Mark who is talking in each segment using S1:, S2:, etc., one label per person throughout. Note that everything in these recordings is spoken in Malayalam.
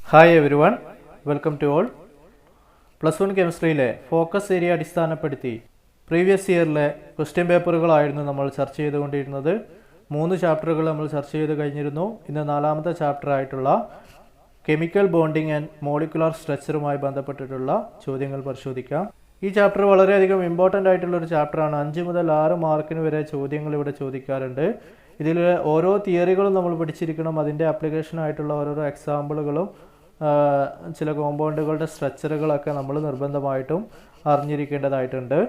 S1: Hi everyone, welcome to all. Plus one കെമിസ്ട്രിയിലെ ഫോക്കസ് ഏരിയ അടിസ്ഥാനപ്പെടുത്തി പ്രീവിയസ് ഇയറിലെ ക്വസ്റ്റ്യൻ പേപ്പറുകളായിരുന്നു നമ്മൾ ചർച്ച ചെയ്തുകൊണ്ടിരുന്നത്. 3 ചാപ്റ്ററുകൾ നമ്മൾ ചർച്ച ചെയ്ത് കഴിഞ്ഞിരുന്നു. ഇന്ന് 4ാമത്തെ ചാപ്റ്റർ ആയിട്ടുള്ള കെമിക്കൽ ബോണ്ടിങ് ആൻഡ് മോളിക്കുലാർ സ്ട്രക്ചറുമായി ബന്ധപ്പെട്ടിട്ടുള്ള ചോദ്യങ്ങൾ പരിശോധിക്കാം. ഈ ചാപ്റ്റർ വളരെയധികം ഇമ്പോർട്ടൻ്റ് ആയിട്ടുള്ളൊരു ചാപ്റ്ററാണ്. 5 മുതൽ 6 മാർക്കിന് വരെ ചോദ്യങ്ങൾ ഇവിടെ ചോദിക്കാറുണ്ട്. ഇതിൽ ഓരോ തിയറികളും നമ്മൾ പഠിച്ചിരിക്കണം. അതിൻ്റെ ആപ്ലിക്കേഷനായിട്ടുള്ള ഓരോരോ എക്സാമ്പിളുകളും ചില കോമ്പൗണ്ടുകളുടെ സ്ട്രക്ചറുകളൊക്കെ നമ്മൾ നിർബന്ധമായിട്ടും അറിഞ്ഞിരിക്കേണ്ടതായിട്ടുണ്ട്.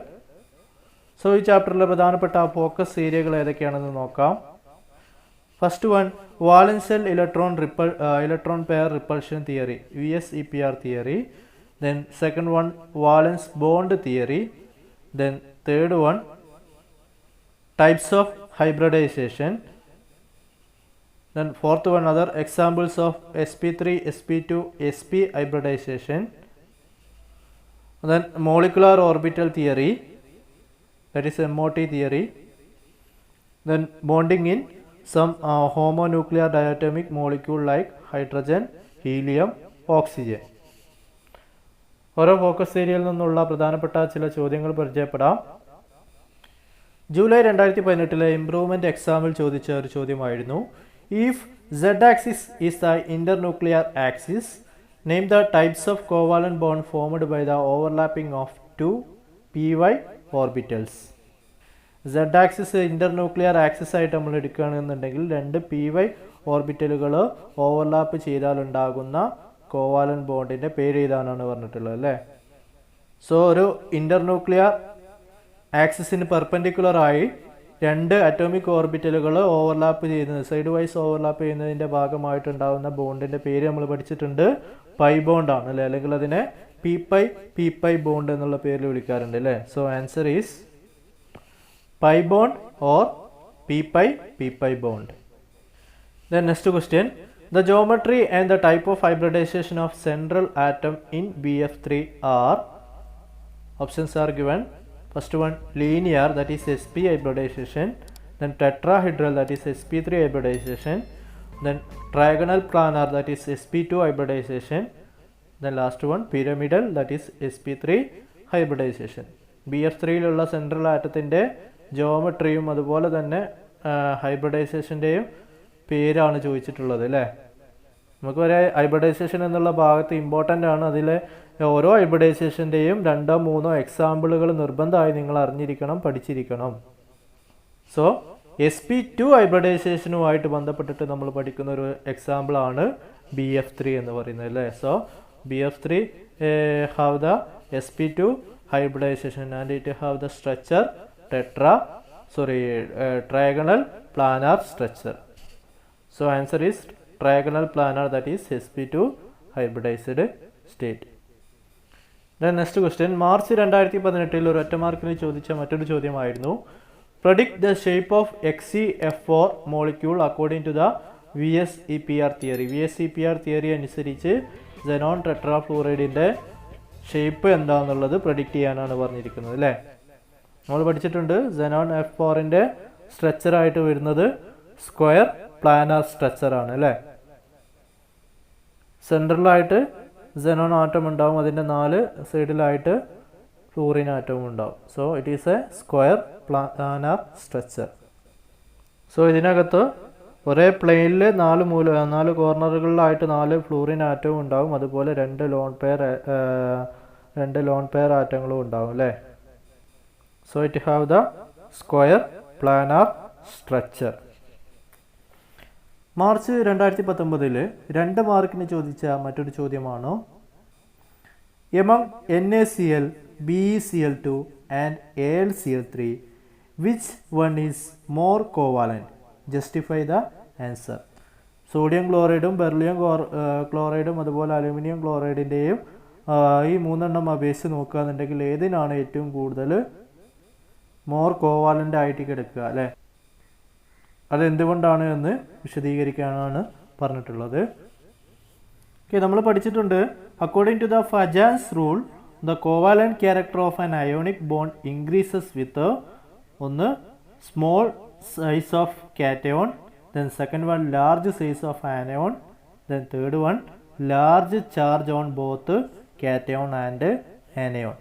S1: സോ ഈ ചാപ്റ്ററിലെ പ്രധാനപ്പെട്ട ഫോക്കസ് ഏരിയകൾ ഏതൊക്കെയാണെന്ന് നോക്കാം. First one, വാലൻസ് electron pair repulsion theory, VSEPR theory. Then second one, valence bond theory. Then third one, types of hybridization. Then fourth one, other examples of sp3, sp2, sp hybridization. Then molecular orbital theory, that is MOT theory. Then bonding in some homonuclear diatomic molecule like hydrogen, helium, oxygen. ഓരോ ഫോക്കസ് ഏരിയയിൽ നിന്നുള്ള പ്രധാനപ്പെട്ട ചില ചോദ്യങ്ങൾ പരിചയപ്പെടാം. ജൂലൈ 2018 ഇംപ്രൂവ്മെൻറ്റ് എക്സാമിൽ ചോദിച്ച ഒരു ചോദ്യമായിരുന്നു. If Z axis is the internuclear axis, name the types of covalent bond formed by the overlapping of 2 py orbitals. Z axis internuclear axis ആയിട്ട് നമ്മൾ എടുക്കുകയാണെന്നുണ്ടെങ്കിൽ 2 py ഓർബിറ്റലുകൾ ഓവർലാപ്പ് ചെയ്താലുണ്ടാകുന്ന കോവാലന്റ് ബോണ്ടിൻ്റെ പേര് എഴുതാനാണ് പറഞ്ഞിട്ടുള്ളത് അല്ലേ. സോ ഒരു ഇൻ്റർന്യൂക്ലിയർ ആക്സിസിന് പെർപെൻഡിക്കുലറായി 2 അറ്റോമിക് ഓർബിറ്റലുകൾ ഓവർലാപ്പ് ചെയ്യുന്നത്, സൈഡ് വൈസ് ഓവർലാപ്പ് ചെയ്യുന്നതിൻ്റെ ഭാഗമായിട്ടുണ്ടാകുന്ന ബോണ്ടിൻ്റെ പേര് നമ്മൾ പഠിച്ചിട്ടുണ്ട്. പൈ ബോണ്ടാണ് അല്ലേ, അല്ലെങ്കിൽ അതിനെ പി പൈ ബോണ്ട് എന്നുള്ള പേരിൽ വിളിക്കാറുണ്ട് അല്ലേ. So answer is pi bond or P pi bond. Then next question, the geometry and the type of hybridization of central atom in BF3 are, options are given. First one, linear, that is sp hybridization. Then tetrahedral, that is sp3 hybridization. Then trigonal planar, that is sp2 hybridization. Then last one, pyramidal, that is sp3 hybridization. BF3യിലുള്ള സെൻട്രൽ ആറ്റത്തിൻ്റെ ജോമെട്രിയും അതുപോലെ തന്നെ ഹൈബ്രിഡൈസേഷൻ്റെയും പേരാണ് ചോദിച്ചിട്ടുള്ളത് അല്ലേ. നമുക്ക് വരെ ഹൈബ്രിഡൈസേഷൻ എന്നുള്ള ഭാഗത്ത് ഇമ്പോർട്ടൻ്റ് ആണ്. അതിലെ ഓരോ ഹൈബ്രിഡൈസേഷൻ്റെയും 2-3 എക്സാമ്പിളുകൾ നിർബന്ധമായി നിങ്ങൾ അറിഞ്ഞിരിക്കണം, പഠിച്ചിരിക്കണം. സോ sp2 ഹൈബ്രിഡൈസേഷനുമായിട്ട് ബന്ധപ്പെട്ടിട്ട് നമ്മൾ പഠിക്കുന്ന ഒരു എക്സാമ്പിളാണ് BF3 എന്ന് പറയുന്നത് അല്ലേ. So BF3 have the sp2 hybridization and it have the structure trigonal planar structure. So answer is trigonal planar, that is sp2 hybridized state. Then next question, March 2018 ഒരു ഒറ്റ മാർക്കിന് ചോദിച്ച മറ്റൊരു ചോദ്യമായിരുന്നു. Predict the shape of XeF4 molecule according to the VSEPR theory. VSEPR theory അനുസരിച്ച് xenon ടെട്രാഫ്ലൂറൈഡിൻ്റെ ഷേപ്പ് എന്താണെന്നുള്ളത് പ്രഡിക്റ്റ് ചെയ്യാനാണ് പറഞ്ഞിരിക്കുന്നത് അല്ലേ. നമ്മൾ പഠിച്ചിട്ടുണ്ട് xenon F4ൻ്റെ സ്ട്രക്ചറായിട്ട് വരുന്നത് സ്ക്വയർ പ്ലാനാർ സ്ട്രക്ചറാണ് അല്ലേ. സെൻട്രലായിട്ട് xenon ആറ്റം ഉണ്ടാവും, അതിൻ്റെ 4 സൈഡിലായിട്ട് ഫ്ലൂറിൻ ആറ്റവും ഉണ്ടാവും. So it is A square planar structure. So ഇതിനകത്ത് ഒരേ പ്ലെയിനിൽ 4 കോർണറുകളിലായിട്ട് 4 ഫ്ലൂറിൻ ആറ്റവും ഉണ്ടാവും, അതുപോലെ 2 ലോൺ പെയർ ആറ്റങ്ങളും ഉണ്ടാവും അല്ലേ. So it have the square planar structure. March 2019 2 മാർക്കിന് ചോദിച്ച മറ്റൊരു ചോദ്യമാണ്. Among NaCl, BeCl2 and AlCl3 which one is more covalent? Justify the answer. Sodium ക്ലോറൈഡും ബെർലിയം ക്ലോറൈഡും അതുപോലെ അലുമിനിയം ക്ലോറൈഡിൻ്റെയും ഈ 3 അപേക്ഷിച്ച് നോക്കുകയാണെന്നുണ്ടെങ്കിൽ ഏതിനാണ് ഏറ്റവും കൂടുതൽ മോർ കോവാലൻ്റ് ആയിട്ട് കിടക്കുക അല്ലേ. അതെന്തുകൊണ്ടാണ് എന്ന് വിശദീകരിക്കാനാണ് പറഞ്ഞിട്ടുള്ളത്. ഓക്കെ, നമ്മൾ പഠിച്ചിട്ടുണ്ട്. According to the Fajans rule, the covalent character of an ionic bond increases with ഒന്ന് small size of cation, then second one large size of anion, then third one large charge on both cation and anion.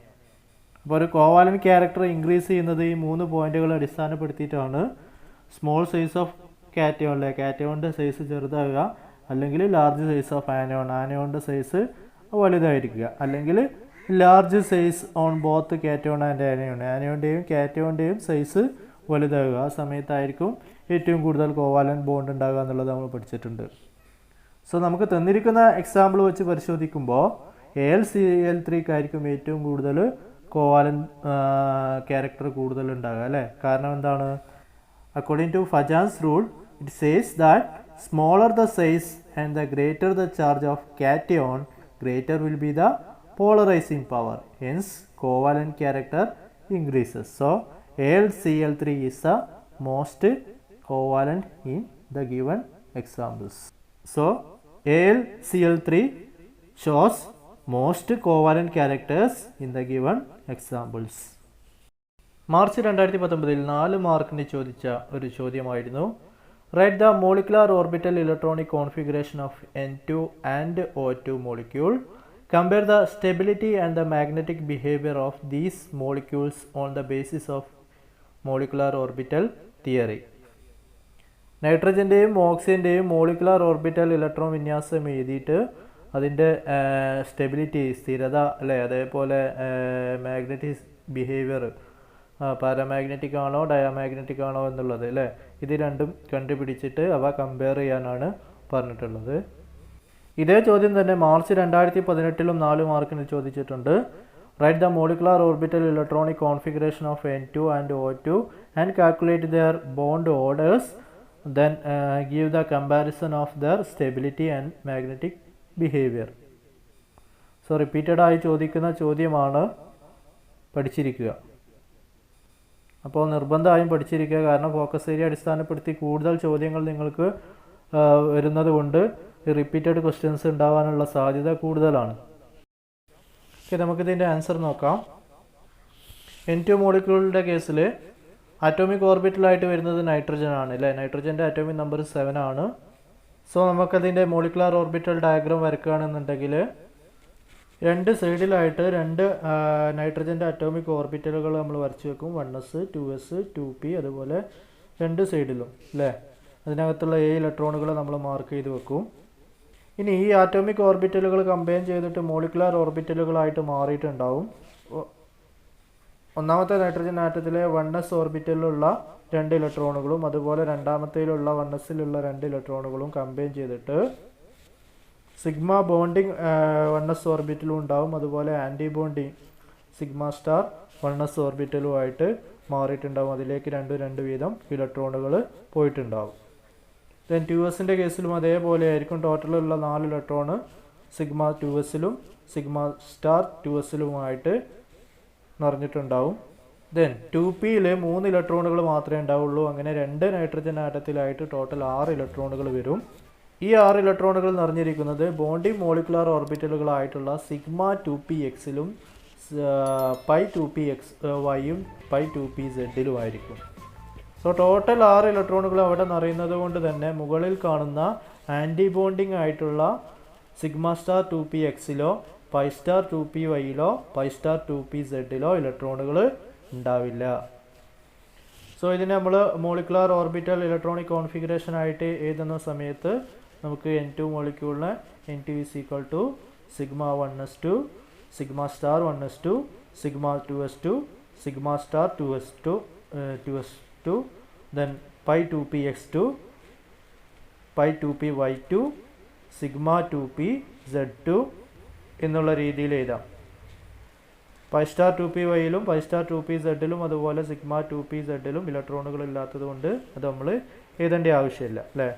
S1: അപ്പോൾ ഒരു കോവാലൻ ക്യാരക്ടർ ഇൻക്രീസ് ചെയ്യുന്നത് ഈ 3 പോയിന്റുകൾ അടിസ്ഥാനപ്പെടുത്തിയിട്ടാണ്. സ്മോൾ സൈസ് ഓഫ് കാറ്റയോണിലെ കാറ്റയോണിൻ്റെ സൈസ് ചെറുതാകുക, അല്ലെങ്കിൽ ലാർജ് സൈസ് ഓഫ് ആനയോൺ ആനയോണിൻ്റെ സൈസ് വലുതായിരിക്കുക, അല്ലെങ്കിൽ large size on both cation and anion ആനയോണിൻ്റെയും കാറ്റയോണിൻ്റെയും സൈസ് വലുതാകുക. ആ സമയത്തായിരിക്കും ഏറ്റവും കൂടുതൽ കോവാലൻ ബോണ്ട് ഉണ്ടാകുക എന്നുള്ളത് നമ്മൾ പഠിച്ചിട്ടുണ്ട്. സോ നമുക്ക് തന്നിരിക്കുന്ന എക്സാമ്പിൾ വെച്ച് പരിശോധിക്കുമ്പോൾ AlCl3ക്കായിരിക്കും ഏറ്റവും കൂടുതൽ കോവാലൻ ക്യാരക്ടർ കൂടുതൽ ഉണ്ടാകുക അല്ലേ. കാരണം എന്താണ്? According to Fajans rule it says that smaller the size and the greater the charge of cation greater will be the polarizing power, hence covalent character increases. So AlCl3 is the most covalent in the given examples. So AlCl3 shows most covalent characters in the given examples. March 2019 4 മാർക്കിന് ചോദിച്ച ഒരു ചോദ്യമായിരുന്നു. Write the molecular orbital electronic configuration of N2 and O2 molecule. Compare the stability and the magnetic behavior of these molecules on the basis of molecular orbital theory. നൈട്രജൻ്റെയും ഓക്സിജൻ്റെയും മോളിക്കുലാർ ഓർബിറ്റൽ ഇലക്ട്രോൺ വിന്യാസം എഴുതിയിട്ട് അതിൻ്റെ സ്റ്റെബിലിറ്റി സ്ഥിരത അല്ലേ, അതേപോലെ മാഗ്നറ്റിക് ബിഹേവിയർ പാരാമാഗ്നറ്റിക് ആണോ ഡയാമാഗ്നറ്റിക് ആണോ എന്നുള്ളത് അല്ലേ, ഇത് രണ്ടും കണ്ടുപിടിച്ചിട്ട് അവ കമ്പയർ ചെയ്യാനാണ് പറഞ്ഞിട്ടുള്ളത്. ഇതേ ചോദ്യം തന്നെ മാർച്ച് 2018 4 മാർക്കിന് ചോദിച്ചിട്ടുണ്ട്. Write the molecular orbital electronic configuration of N2 and O2 and calculate their bond orders, then give the comparison of their stability and magnetic behavior. So repeated ആയി ചോദിക്കുന്ന ചോദ്യമാണ്, പഠിച്ചിരിക്കുക. അപ്പോൾ നിർബന്ധമായും പഠിച്ചിരിക്കുക. കാരണം ഫോക്കസ് ഏരിയ അടിസ്ഥാനപ്പെടുത്തി കൂടുതൽ ചോദ്യങ്ങൾ നിങ്ങൾക്ക് വരുന്നത് കൊണ്ട് റിപ്പീറ്റഡ് ക്വസ്റ്റ്യൻസ് ഉണ്ടാകാനുള്ള സാധ്യത കൂടുതലാണ്. ഓക്കെ, നമുക്കിതിൻ്റെ ആൻസർ നോക്കാം. N2 മോളിക്യൂളിൻ്റെ കേസിൽ അറ്റോമിക് ഓർബിറ്റലായിട്ട് വരുന്നത് നൈട്രജൻ ആണ് അല്ലേ. നൈട്രജൻ്റെ അറ്റോമിക് നമ്പർ 7 ആണ്. സോ നമുക്കതിൻ്റെ മോളിക്കുലാർ ഓർബിറ്റൽ ഡയഗ്രാം വരയ്ക്കുകയാണെന്നുണ്ടെങ്കിൽ 2 സൈഡിലായിട്ട് 2 നൈട്രജൻ്റെ അറ്റോമിക് ഓർബിറ്റലുകൾ നമ്മൾ വരച്ച് വെക്കും. 1s 2s 2p, അതുപോലെ 2 സൈഡിലും അല്ലേ. അതിനകത്തുള്ള A ഇലക്ട്രോണുകൾ നമ്മൾ മാർക്ക് ചെയ്ത് വെക്കും. ഇനി ഈ ആറ്റോമിക് ഓർബിറ്റലുകൾ കമ്പൈൻ ചെയ്തിട്ട് മോളിക്കുലാർ ഓർബിറ്റലുകളായിട്ട് മാറിയിട്ടുണ്ടാവും. ഒന്നാമത്തെ നൈട്രജൻ ആറ്റത്തിലെ 1s ഓർബിറ്റലിലുള്ള 2 ഇലക്ട്രോണുകളും അതുപോലെ രണ്ടാമത്തേലുള്ള 1sലുള്ള 2 ഇലക്ട്രോണുകളും കമ്പൈൻ ചെയ്തിട്ട് സിഗ്മ ബോണ്ടിങ് 1s ഓർബിറ്റലും ഉണ്ടാവും. അതുപോലെ anti bonding sigma star 1s ഓർബിറ്റലുമായിട്ട് മാറിയിട്ടുണ്ടാവും. അതിലേക്ക് 2 വീതം ഇലക്ട്രോണുകൾ പോയിട്ടുണ്ടാവും. ദെൻ 2sൻ്റെ കേസിലും അതേപോലെ ആയിരിക്കും. ടോട്ടലുള്ള 4 ഇലക്ട്രോണ് സിഗ്മ 2sലും സിഗ്മ സ്റ്റാർ 2sലുമായിട്ട് നിറഞ്ഞിട്ടുണ്ടാവും. ദെൻ 2pയിൽ 3 ഇലക്ട്രോണുകൾ മാത്രമേ ഉണ്ടാവുള്ളൂ. അങ്ങനെ 2 നൈട്രജൻ ആറ്റത്തിലായിട്ട് ടോട്ടൽ 6 ഇലക്ട്രോണുകൾ വരും. ഈ 6 ഇലക്ട്രോണുകൾ നിറഞ്ഞിരിക്കുന്നത് ബോണ്ടിങ് മോളിക്കുലാർ ഓർബിറ്റലുകളായിട്ടുള്ള സിഗ്മ 2pxലും പൈ 2pxyയും പൈ 2pzലും ആയിരിക്കും. സോ ടോട്ടൽ 6 ഇലക്ട്രോണുകൾ അവിടെ നിറയുന്നത് കൊണ്ട് തന്നെ മുകളിൽ കാണുന്ന ആൻറ്റി ബോണ്ടിങ് ആയിട്ടുള്ള സിഗ്മ സ്റ്റാർ 2pxലോ പൈ സ്റ്റാർ 2pyയിലോ പൈ സ്റ്റാർ 2pzലോ ഇലക്ട്രോണുകൾ ഉണ്ടാവില്ല. സോ ഇതിനെ നമ്മൾ മോളിക്കുലാർ ഓർബിറ്റൽ ഇലക്ട്രോണിക് കോൺഫിഗറേഷൻ ആയിട്ട് എഴുതുന്ന സമയത്ത് നമുക്ക് N2 മോളിക്യൂളിന് N2 is equal to sigma 1s2 sigma star 1s2 sigma 2s2 sigma star 2s2 then pi 2px2 pi 2py2 sigma 2pz2 എന്നുള്ള രീതിയിൽ എഴുതാം. പൈ സ്റ്റാർ 2pyയിലും പൈ സ്റ്റാർ 2pzലും അതുപോലെ സിഗ്മ 2pzലും ഇലക്ട്രോണുകൾ ഇല്ലാത്തത് കൊണ്ട് അത് നമ്മൾ എഴുതേണ്ട ആവശ്യമില്ല അല്ലേ.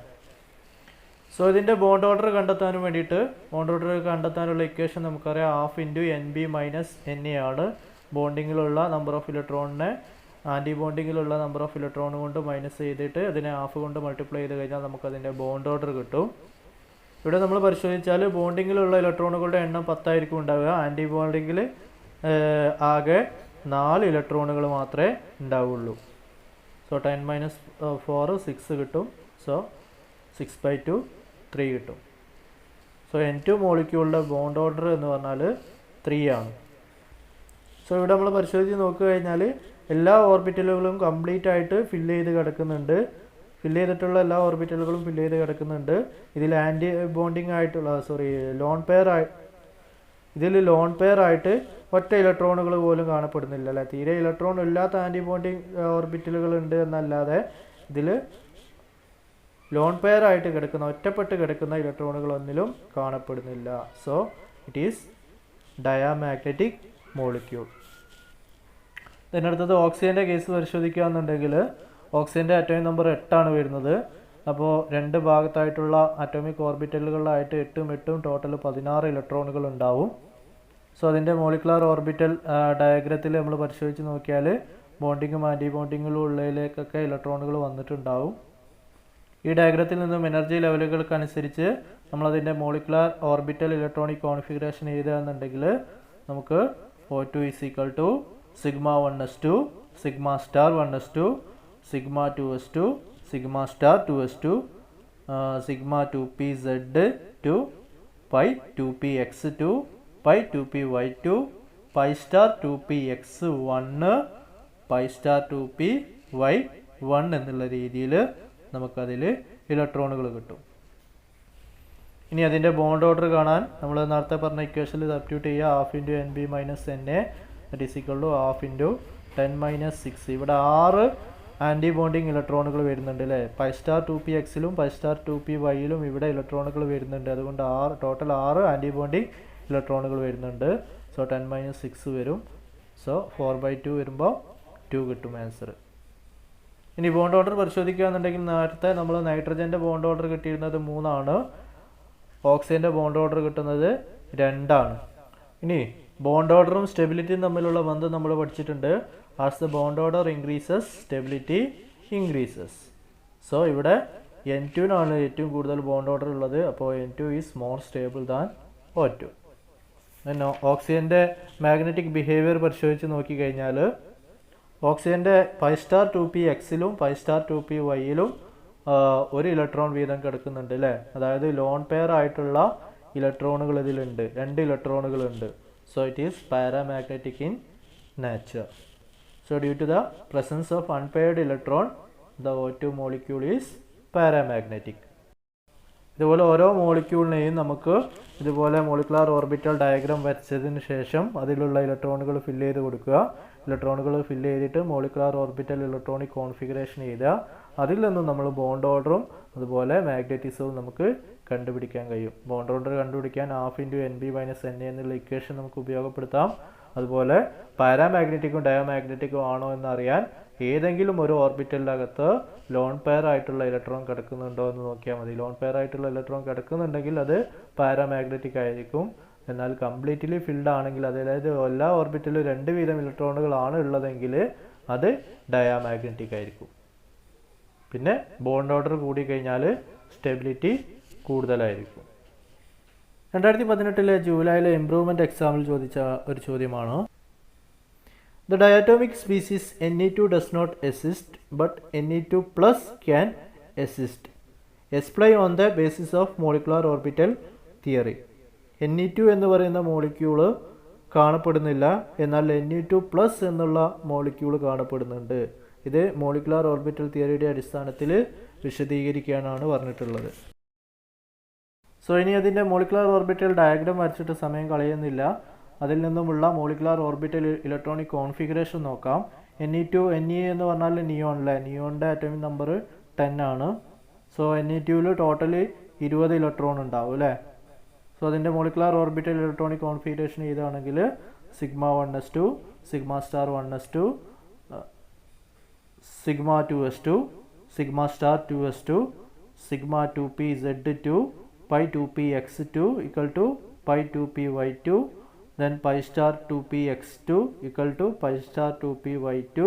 S1: സോ ഇതിൻ്റെ ബോണ്ട് ഓർഡർ കണ്ടെത്താനും വേണ്ടിയിട്ട് ബോണ്ട് ഓർഡർ കണ്ടെത്താനുള്ള ഇക്വേഷൻ നമുക്കറിയാം. 12 × NB - NA ആണ്. ബോണ്ടിങ്ങിലുള്ള നമ്പർ ഓഫ് ഇലക്ട്രോണിനെ ആൻറ്റി ബോണ്ടിങ്ങിലുള്ള നമ്പർ ഓഫ് ഇലക്ട്രോൺ കൊണ്ട് മൈനസ് ചെയ്തിട്ട് അതിനെ ഹാഫ് കൊണ്ട് മൾട്ടിപ്ലൈ ചെയ്ത് കഴിഞ്ഞാൽ നമുക്കതിൻ്റെ ബോണ്ട് ഓർഡർ കിട്ടും. ഇവിടെ നമ്മൾ പരിശോധിച്ചാൽ ബോണ്ടിങ്ങിലുള്ള ഇലക്ട്രോണുകളുടെ എണ്ണം 10 ആയിരിക്കും ഉണ്ടാവുക. ആൻറ്റി ബോണ്ടിങ്ങിൽ ആകെ 4 ഇലക്ട്രോണുകൾ മാത്രമേ ഉണ്ടാവുള്ളൂ. സോ 10 - 4 6 കിട്ടും. സോ 6/2 3 കിട്ടും. സോ N2 മോളിക്യൂളിൻ്റെ ബോണ്ട് ഓർഡർ എന്ന് പറഞ്ഞാൽ 3 ആണ്. സോ ഇവിടെ നമ്മൾ പരിശോധിച്ച് നോക്കിക്കഴിഞ്ഞാൽ എല്ലാ ഓർബിറ്റലുകളും കംപ്ലീറ്റ് ആയിട്ട് ഫില്ല് ചെയ്ത് കിടക്കുന്നുണ്ട്. ഫില്ല് ചെയ്തിട്ടുള്ള എല്ലാ ഓർബിറ്റലുകളും ഫില്ല് ചെയ്ത് കിടക്കുന്നുണ്ട്. ഇതിൽ ആൻറ്റി ബോണ്ടിങ് ആയിട്ടുള്ള ലോൺ പെയർ ആയിട്ട് ഒറ്റ ഇലക്ട്രോണുകൾ പോലും കാണപ്പെടുന്നില്ല അല്ലേ. തീരെ ഇലക്ട്രോൺ ഇല്ലാത്ത ആൻറ്റി ബോണ്ടിങ് ഓർബിറ്റലുകൾ ഉണ്ട് എന്നല്ലാതെ ഇതിൽ ലോൺ പെയർ ആയിട്ട് കിടക്കുന്ന ഒറ്റപ്പെട്ട് കിടക്കുന്ന ഇലക്ട്രോണുകളൊന്നിലും കാണപ്പെടുന്നില്ല. So it is diamagnetic molecule. ഇതിനടുത്തത് ഓക്സിജൻ്റെ കേസ് പരിശോധിക്കുകയാണെന്നുണ്ടെങ്കിൽ ഓക്സിജൻ്റെ അറ്റോമിക് നമ്പർ 8 ആണ് വരുന്നത്. അപ്പോൾ 2 ഭാഗത്തായിട്ടുള്ള അറ്റോമിക് ഓർബിറ്റലുകളിലായിട്ട് 8ഉം 8ഉം ടോട്ടൽ 16 ഇലക്ട്രോണുകൾ ഉണ്ടാവും. സോ അതിൻ്റെ മോളിക്കുലാർ ഓർബിറ്റൽ ഡയഗ്രത്തിൽ നമ്മൾ പരിശോധിച്ച് നോക്കിയാൽ ബോണ്ടിങ്ങും ആൻറ്റി ബോണ്ടിങ്ങും ഉള്ളതിലേക്കൊക്കെ ഇലക്ട്രോണുകൾ വന്നിട്ടുണ്ടാവും. ഈ ഡയഗ്രത്തിൽ നിന്നും എനർജി ലെവലുകൾക്കനുസരിച്ച് നമ്മളതിൻ്റെ മോളിക്കുലാർ ഓർബിറ്റൽ ഇലക്ട്രോണിക് കോൺഫിഗറേഷൻ എഴുതുകയാണെന്നുണ്ടെങ്കിൽ നമുക്ക് O2 is equal to sigma 1s2, sigma star 1s2, sigma 2s2, sigma star 2s2, sigma 2pz2, pi 2px2, pi 2py2, pi star 2px1, pi star 2py1 എന്നുള്ള രീതിയിൽ നമുക്കതിൽ ഇലക്ട്രോണുകൾ കിട്ടും. ഇനി അതിൻ്റെ ബോണ്ട് ഓർഡർ കാണാൻ നമ്മൾ നേരത്തെ പറഞ്ഞ ഇക്വേഷനിൽ സബ്സ്റ്റിറ്റ്യൂട്ട് ചെയ്യുക. Half into NB minus NA that is equal to half into 10-6. ഇവിടെ 6 ആൻറ്റി ബോണ്ടിങ് ഇലക്ട്രോണുകൾ വരുന്നുണ്ട് അല്ലേ. പൈ സ്റ്റാർ 2pxലും പൈ സ്റ്റാർ 2pyയിലും ഇവിടെ ഇലക്ട്രോണുകൾ വരുന്നുണ്ട്. അതുകൊണ്ട് ടോട്ടൽ 6 ആൻറ്റി ബോണ്ടിങ് ഇലക്ട്രോണുകൾ വരുന്നുണ്ട്. സോ 10-6 വരും. സോ 4/2 വരുമ്പോൾ 2 കിട്ടും ആൻസർ. ഇനി ബോണ്ട് ഓർഡർ പരിശോധിക്കുകയാണെന്നുണ്ടെങ്കിൽ നേരത്തെ നമ്മൾ നൈട്രജൻ്റെ ബോണ്ട് ഓർഡർ കിട്ടിയിരുന്നത് 3 ആണ്. ഓക്സിജൻ്റെ ബോണ്ട് ഓർഡർ കിട്ടുന്നത് 2 ആണ്. ഇനി ബോണ്ട് ഓർഡറും സ്റ്റെബിലിറ്റിയും തമ്മിലുള്ള ബന്ധം നമ്മൾ പഠിച്ചിട്ടുണ്ട്. As the bond order increases stability increases. So ഇവിടെ N2നാണ് ഏറ്റവും കൂടുതൽ ബോണ്ട് ഓർഡർ ഉള്ളത്. അപ്പോൾ N2 is more stable than O2. ഓക്സിജൻ്റെ മാഗ്നറ്റിക് ബിഹേവിയർ പരിശോധിച്ച് നോക്കിക്കഴിഞ്ഞാൽ ഓക്സിജൻ്റെ പൈ സ്റ്റാർ 2pxലും പൈ സ്റ്റാർ 2pyയിലും 1 ഇലക്ട്രോൺ വീതം കിടക്കുന്നുണ്ട് അല്ലേ. അതായത് ലോൺ പെയർ ആയിട്ടുള്ള ഇലക്ട്രോണുകൾ ഇതിലുണ്ട്, 2 ഇലക്ട്രോണുകളുണ്ട്. So it is paramagnetic in nature. So due to the presence of unpaired electron, the O2 molecule is paramagnetic. ഇതുപോലെ ഓരോ മോളിക്യൂളിനെയും നമുക്ക് ഇതുപോലെ മോളിക്കുലാർ ഓർബിറ്റൽ ഡയഗ്രാം വരച്ചതിന് ശേഷം അതിലുള്ള ഇലക്ട്രോണുകൾ ഫില്ല് ചെയ്ത് കൊടുക്കുക. ഇലക്ട്രോണുകൾ ഫില്ല് ചെയ്തിട്ട് മോളിക്കുലാർ ഓർബിറ്റൽ ഇലക്ട്രോണിക് കോൺഫിഗറേഷൻ ചെയ്യുക. അതിൽ നിന്നും നമ്മൾ ബോണ്ട് ഓർഡറും അതുപോലെ മാഗ്നറ്റിസവും നമുക്ക് കണ്ടുപിടിക്കാൻ കഴിയും. ബോണ്ട് ഓർഡർ കണ്ടുപിടിക്കാൻ half into NB minus NA എന്നുള്ള ഇക്വേഷൻ നമുക്ക് ഉപയോഗപ്പെടുത്താം. അതുപോലെ പാരാമാഗ്നറ്റിക്കും ഡയോമാഗ്നറ്റിക്കും ആണോ എന്നറിയാൻ ഏതെങ്കിലും ഒരു ഓർബിറ്റലിനകത്ത് ലോൺ പെയർ ആയിട്ടുള്ള ഇലക്ട്രോൺ കിടക്കുന്നുണ്ടോ എന്ന് നോക്കിയാൽ മതി. ലോൺ പെയർ ആയിട്ടുള്ള ഇലക്ട്രോൺ കിടക്കുന്നുണ്ടെങ്കിൽ അത് പാരാമാഗ്നറ്റിക് ആയിരിക്കും. എന്നാൽ കംപ്ലീറ്റ്ലി ഫിൽഡ് ആണെങ്കിൽ, അതായത് എല്ലാ ഓർബിറ്റലിലും 2 വീതം ഇലക്ട്രോണുകളാണ് ഉള്ളതെങ്കിൽ അത് ഡയാമാഗ്നറ്റിക് ആയിരിക്കും. പിന്നെ ബോണ്ട് ഓർഡർ കൂടിക്കഴിഞ്ഞാൽ സ്റ്റെബിലിറ്റി കൂടുതലായിരിക്കും. 2018 ജൂലൈയിലെ ഇംപ്രൂവ്മെൻറ്റ് എക്സാമിൽ ചോദിച്ച ഒരു ചോദ്യമാണ്. The diatomic species Ne2 does not exist, but Ne2 plus can exist. Explain on the basis of molecular orbital theory. Ne2 എന്ന് പറയുന്ന മോളിക്യൂള് കാണപ്പെടുന്നില്ല, എന്നാൽ Ne2 പ്ലസ് എന്നുള്ള മോളിക്യൂള് കാണപ്പെടുന്നുണ്ട്. ഇത് മോളിക്കുലാർ ഓർബിറ്റൽ തിയറിയുടെ അടിസ്ഥാനത്തിൽ വിശദീകരിക്കാനാണ് പറഞ്ഞിട്ടുള്ളത്. സോ ഇനി അതിൻ്റെ മോളിക്കുലാർ ഓർബിറ്റൽ ഡയഗ്രാം വരച്ചിട്ട് സമയം കളയുന്നില്ല. അതിൽ നിന്നുമുള്ള മോളിക്കുലാർ ഓർബിറ്റൽ ഇലക്ട്രോണിക് കോൺഫിഗറേഷൻ നോക്കാം. Ne2 Ne എന്ന് പറഞ്ഞാൽ നിയോണിലെ നിയോണിൻ്റെ അറ്റോമിക് നമ്പർ 10 ആണ്. സോ Ne2ൽ ടോട്ടലി 20 ഇലക്ട്രോൺ ഉണ്ടാവും അല്ലേ. സോ അതിൻ്റെ മോളിക്കുലാർ ഓർബിറ്റൽ ഇലക്ട്രോണിക് കോൺഫിഗറേഷൻ ചെയ്താണെങ്കിൽ sigma 1s2, sigma star 1s2, sigma 2s2, sigma star 2s2, sigma 2pz2, pi 2px2 equal to pi 2py2, then pi star 2px2 equal to pi star 2py2,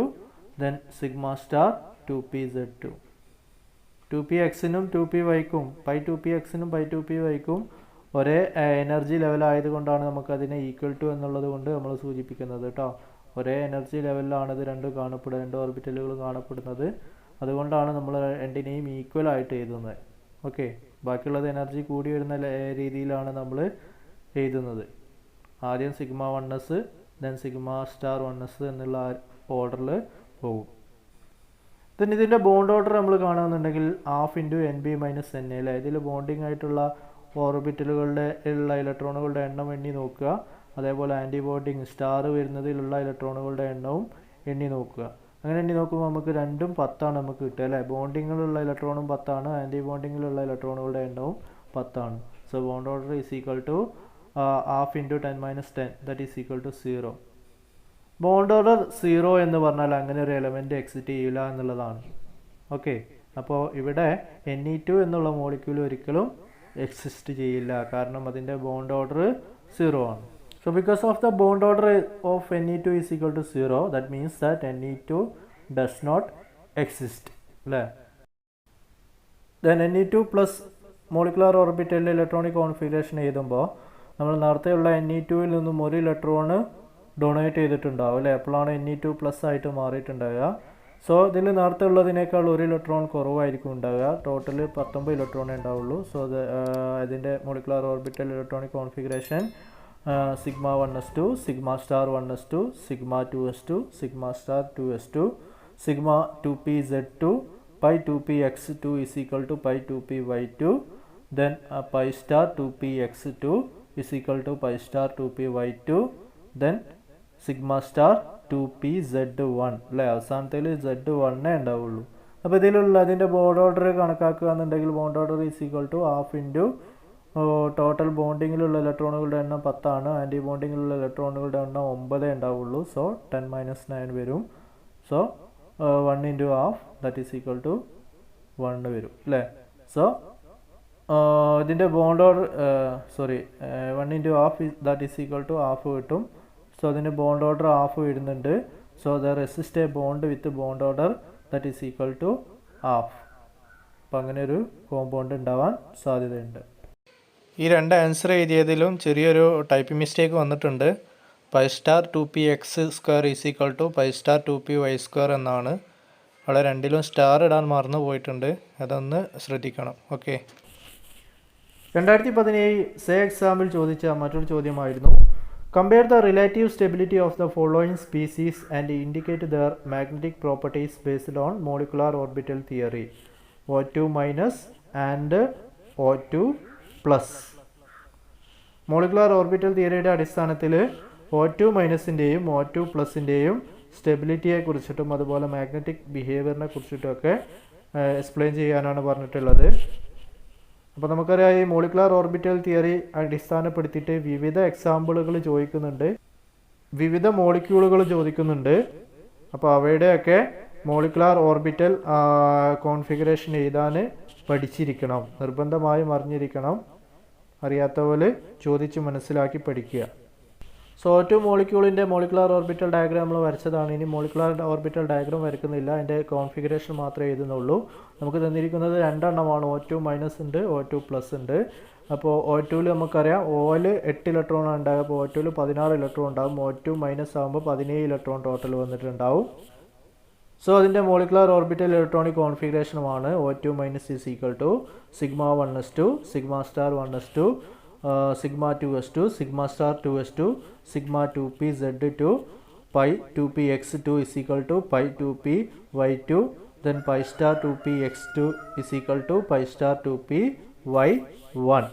S1: then sigma star 2pz2. 2pxനും 2pyക്കും pi 2pxനും pi 2pyക്കും ഒരേ എനർജി ലെവൽ ആയതുകൊണ്ടാണ് നമുക്കതിനെ ഈക്വൽ ടു എന്നുള്ളത് കൊണ്ട് നമ്മൾ സൂചിപ്പിക്കുന്നത് കേട്ടോ. ഒരേ എനർജി ലെവലിലാണ് ഇത് രണ്ട് ഓർബിറ്റലുകൾ കാണപ്പെടുന്നത്. അതുകൊണ്ടാണ് നമ്മൾ രണ്ടിനെയും ഈക്വൽ ആയിട്ട് എഴുതുന്നത്. ഓക്കെ. ബാക്കിയുള്ളത് എനർജി കൂടി വരുന്ന രീതിയിലാണ് നമ്മൾ എഴുതുന്നത്. ആദ്യം sigma 1s then sigma star 1s എന്നുള്ള ഓർഡറിൽ പോകും. then ഇതിൻ്റെ ബോണ്ട് ഓർഡർ നമ്മൾ കാണുകയാണെന്നുണ്ടെങ്കിൽ half into N B minus N A അല്ലേ. ഇതിൽ ബോണ്ടിങ് ആയിട്ടുള്ള ഓർബിറ്റലുകളുടെ ഉള്ള ഇലക്ട്രോണുകളുടെ എണ്ണം എണ്ണി നോക്കുക. അതേപോലെ ആൻറ്റി ബോണ്ടിങ് സ്റ്റാർ വരുന്നതിലുള്ള ഇലക്ട്രോണുകളുടെ എണ്ണവും എണ്ണി നോക്കുക. അങ്ങനെ എണ്ണി നോക്കുമ്പോൾ നമുക്ക് രണ്ടും 10 നമുക്ക് കിട്ടുക അല്ലേ. ബോണ്ടിങ്ങിലുള്ള ഇലക്ട്രോണും 10, ആൻറ്റി ബോണ്ടിങ്ങിലുള്ള ഇലക്ട്രോണുകളുടെ എണ്ണവും 10. So bond order is equal to half into 10 - 10 that is equal to 0. Bond order 0 എന്ന് പറഞ്ഞാൽ അങ്ങനെ ഒരു എലമെൻറ്റ് എക്സിറ്റ് ചെയ്യില്ല എന്നുള്ളതാണ്. ഓക്കെ, അപ്പോൾ ഇവിടെ Ne2 എന്നുള്ള മോളിക്യൂൾ ഒരിക്കലും എക്സിസ്റ്റ് ചെയ്യില്ല, കാരണം അതിൻ്റെ ബോണ്ട് ഓർഡർ 0 ആണ്. So because of the bond order of Ne2 is equal to 0, that means that Ne2 does not exist. Then Ne2 plus molecular orbital electronic configuration എഴുതുമ്പോൾ നമ്മൾ നേരത്തെയുള്ള Ne2ൽ നിന്നും ഒരു ഇലക്ട്രോണ് ഡൊണേറ്റ് ചെയ്തിട്ടുണ്ടാവും അല്ലേ. എപ്പോഴാണ് Ne2 പ്ലസ് ആയിട്ട് മാറിയിട്ടുണ്ടാവുക. സോ ഇതിൽ നേരത്തെ ഉള്ളതിനേക്കാൾ ഒരു ഇലക്ട്രോൺ കുറവായിരിക്കും ഉണ്ടാവുക. ടോട്ടൽ 19 ഇലക്ട്രോണേ ഉണ്ടാവുള്ളൂ. സോ ഇതിൻ്റെ molecular orbital electronic configuration sigma 1s2, sigma star 1s2, sigma 2s2, sigma star 2s2, sigma 2pz2, pi 2px2 is equal to pi 2py2, then pi star 2px2 is equal to pi star 2py2, then sigma star 2pz1 അല്ലേ. അവസാനത്തിൽ z1 ഉണ്ടാവുള്ളൂ. അപ്പോൾ ഇതിലുള്ള അതിൻ്റെ ബോണ്ട് ഓർഡർ കണക്കാക്കുകയാണെന്നുണ്ടെങ്കിൽ bond order is equal to half into total ബോണ്ടിങ്ങിലുള്ള ഇലക്ട്രോണുകളുടെ എണ്ണം 10, ആൻറ്റി ബോണ്ടിങ്ങിലുള്ള ഇലക്ട്രോണുകളുടെ എണ്ണം 9 ഉണ്ടാവുള്ളൂ. സോ 10 - 9 വരും. So 1 into half that is equal to 1 വരും അല്ലേ. സോ ഇതിൻ്റെ bond order 1 into half that is equal to half കിട്ടും. സോ അതിൻ്റെ ബോണ്ട് ഓർഡർ ഹാഫ് വരുന്നുണ്ട്. So the resist a bond with bond order that is equal to half. അപ്പം അങ്ങനെ ഒരു കോമ്പൗണ്ട് ഉണ്ടാവാൻ സാധ്യതയുണ്ട്. ഈ രണ്ട് ആൻസർ എഴുതിയതിലും ചെറിയൊരു ടൈപ്പിംഗ് മിസ്റ്റേക്ക് വന്നിട്ടുണ്ട്. Pi star 2px² is equal to pi star 2py² എന്നാണ്. അവിടെ രണ്ടിലും സ്റ്റാർ ഇടാൻ മറന്നു പോയിട്ടുണ്ട്, അതൊന്ന് ശ്രദ്ധിക്കണം. ഓക്കെ. 2017 സേ എക്സാമിൽ ചോദിച്ച മറ്റൊരു ചോദ്യമായിരുന്നു compare the relative stability of the following species and indicate their magnetic properties based on molecular orbital theory O2- and O2+. Molecular orbital തിയറിയുടെ അടിസ്ഥാനത്തിൽ O2- O2+ൻ്റെയും സ്റ്റെബിലിറ്റിയെ കുറിച്ചിട്ടും അതുപോലെ മാഗ്നറ്റിക് ബിഹേവിയറിനെ കുറിച്ചിട്ടുമൊക്കെ എക്സ്പ്ലെയിൻ ചെയ്യാനാണ് പറഞ്ഞിട്ടുള്ളത്. അപ്പോൾ നമുക്കറിയാം ഈ മോളിക്കുലാർ ഓർബിറ്റൽ തിയറി അടിസ്ഥാനപ്പെടുത്തിയിട്ട് വിവിധ എക്സാമ്പിളുകൾ ചോദിക്കുന്നുണ്ട്, വിവിധ മോളിക്യൂളുകൾ ചോദിക്കുന്നുണ്ട്. അപ്പോൾ അവയുടെയൊക്കെ മോളിക്കുലാർ ഓർബിറ്റൽ കോൺഫിഗറേഷൻ എഴുതാൻ പഠിച്ചിരിക്കണം, നിർബന്ധമായും അറിഞ്ഞിരിക്കണം. അറിയാത്തവർ ചോദിച്ച് മനസ്സിലാക്കി പഠിക്കുക. സോ O2 മോളിക്യൂളിൻ്റെ മോളിക്കുലാർ ഓർബിറ്റൽ ഡയഗ്രാം നമ്മൾ വരച്ചതാണ്. ഇനി മോളിക്കുലാർ ഓർബിറ്റൽ ഡയഗ്രാം വരക്കുന്നില്ല, അതിൻ്റെ കോൺഫിഗറേഷൻ മാത്രമേ എഴുതുന്നുള്ളൂ. നമുക്ക് തന്നിരിക്കുന്നത് 2 എണ്ണമാണ്. O2- ഉണ്ട്, O2+ ഉണ്ട്. അപ്പോൾ O2ൽ നമുക്കറിയാം Oയിൽ 8 ഇലക്ട്രോൺ ഉണ്ടാകും. അപ്പോൾ O2ൽ 16 ഇലക്ട്രോൺ ഉണ്ടാകും. O2- ആകുമ്പോൾ 17 ഇലക്ട്രോൺ ടോട്ടൽ വന്നിട്ടുണ്ടാവും. സോ അതിൻ്റെ മോളിക്കുലാർ ഓർബിറ്റൽ ഇലക്ട്രോണിക് കോൺഫിഗറേഷനുമാണ് O2- is equal to sigma 1s2, sigma star 1s2, sigma 2s2, sigma star 2s2, sigma 2pz2, pi 2px2 is equal to pi 2py2, then pi star 2px2 is equal to pi star 2py1.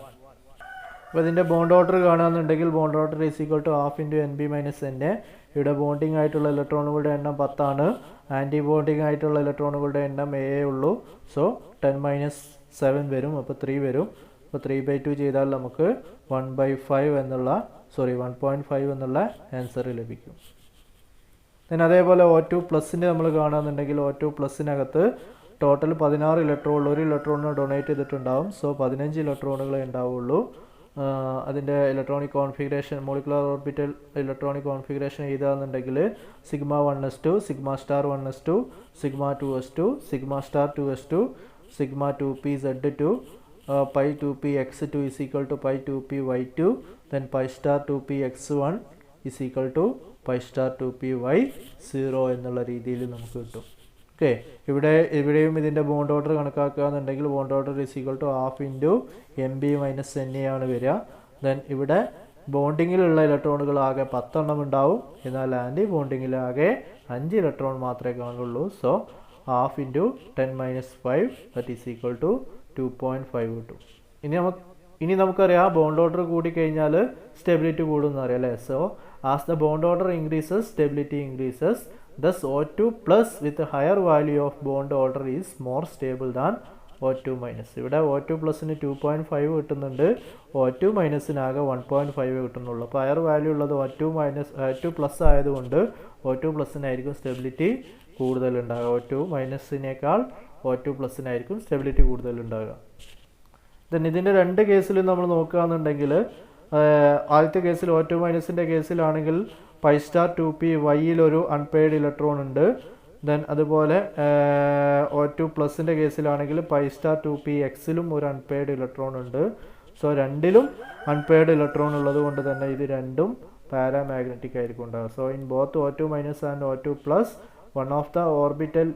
S1: അപ്പോൾ ഇതിൻ്റെ ബോണ്ട് ഓർഡർ കാണുകയാണെന്നുണ്ടെങ്കിൽ bond order is equal to half into NB - NA. ഇവിടെ ബോണ്ടിങ് ആയിട്ടുള്ള ഇലക്ട്രോണുകളുടെ എണ്ണം 10, ആൻറ്റി ബോണ്ടിങ് ആയിട്ടുള്ള ഇലക്ട്രോണുകളുടെ എണ്ണം 7 ഉള്ളൂ. സോ 10 - 7 വരും, അപ്പോൾ 3 വരും. അപ്പോൾ 3/2 ചെയ്താൽ നമുക്ക് 1/5 എന്നുള്ള 1.5 എന്നുള്ള ആൻസർ ലഭിക്കും. then അതേപോലെ O2+ൻ്റെ നമ്മൾ കാണുകയാണെന്നുണ്ടെങ്കിൽ O2+നകത്ത് ടോട്ടൽ 16 ഇലക്ട്രോൺ, ഒരു ഇലക്ട്രോണിന് ഡൊണേറ്റ് ചെയ്തിട്ടുണ്ടാവും. സോ 15 ഇലക്ട്രോണുകളെ ഉണ്ടാവുള്ളൂ. അതിൻ്റെ electronic configuration molecular orbital electronic configuration എഴുതുകയാണെന്നുണ്ടെങ്കിൽ sigma 1s2, sigma star 1s2, sigma 2s2, sigma star 2s2, sigma 2pz2, pi 2px2 is equal to pi 2py2, then pi star 2px1 is equal to pi star 2py0 എന്നുള്ള രീതിയിൽ നമുക്ക് കിട്ടും. ഓക്കെ, ഇവിടെയും ഇതിൻ്റെ ബോണ്ട് ഓർഡർ കണക്കാക്കുകയാണെന്നുണ്ടെങ്കിൽ bond order is equal to half into MB minus NA ആണ് വരിക. ദെൻ ഇവിടെ ബോണ്ടിങ്ങിലുള്ള ഇലക്ട്രോണുകൾ ആകെ 10 എണ്ണം ഉണ്ടാവും, എന്നാൽ ആൻറ്റി ബോണ്ടിങ്ങിൽ ആകെ 5 ഇലക്ട്രോൺ മാത്രമേ കാണുള്ളൂ. So half into 10⁻5 that is equal to 2.5 കിട്ടും. ഇനി നമുക്കറിയാം ബോണ്ട് ഓർഡർ കൂടിക്കഴിഞ്ഞാൽ സ്റ്റെബിലിറ്റി കൂടുമെന്ന് അറിയാം അല്ലേ. So as the bond order increases stability increases. Thus O2 plus with a higher value of bond order is more stable than O2 minus. ഇവിടെ O2 പ്ലസിന് 2.5 കിട്ടുന്നുണ്ട്, O2 മൈനസിനാകെ 1.5 കിട്ടുന്നുള്ളൂ. അപ്പോൾ ഹയർ വാല്യൂ ഉള്ളത് O2 പ്ലസ് ആയതുകൊണ്ട് O2 പ്ലസിനായിരിക്കും സ്റ്റെബിലിറ്റി കൂടുതലുണ്ടാകുക. O2 മൈനസിനേക്കാൾ O2 പ്ലസിനായിരിക്കും സ്റ്റെബിലിറ്റി കൂടുതലുണ്ടാകുക. ദെൻ ഇതിൻ്റെ രണ്ട് കേസിലും നമ്മൾ നോക്കുകയാണെന്നുണ്ടെങ്കിൽ ആദ്യത്തെ കേസിൽ O2 മൈനസിൻ്റെ കേസിലാണെങ്കിൽ π*2p വൈയിലൊരു അൺപെയ്ഡ് ഇലക്ട്രോൺ ഉണ്ട്. ദെൻ അതുപോലെ O2 പ്ലസിൻ്റെ കേസിലാണെങ്കിൽ π*2p എക്സിലും ഒരു അൺപെയ്ഡ് ഇലക്ട്രോൺ ഉണ്ട്. സോ രണ്ടിലും അൺപെയ്ഡ് ഇലക്ട്രോൺ ഉള്ളത് കൊണ്ട് തന്നെ ഇത് രണ്ടും പാരാമാഗ്നറ്റിക് ആയിരിക്കും ഉണ്ടാകുക. So in both O2 minus and O2 plus one of the orbital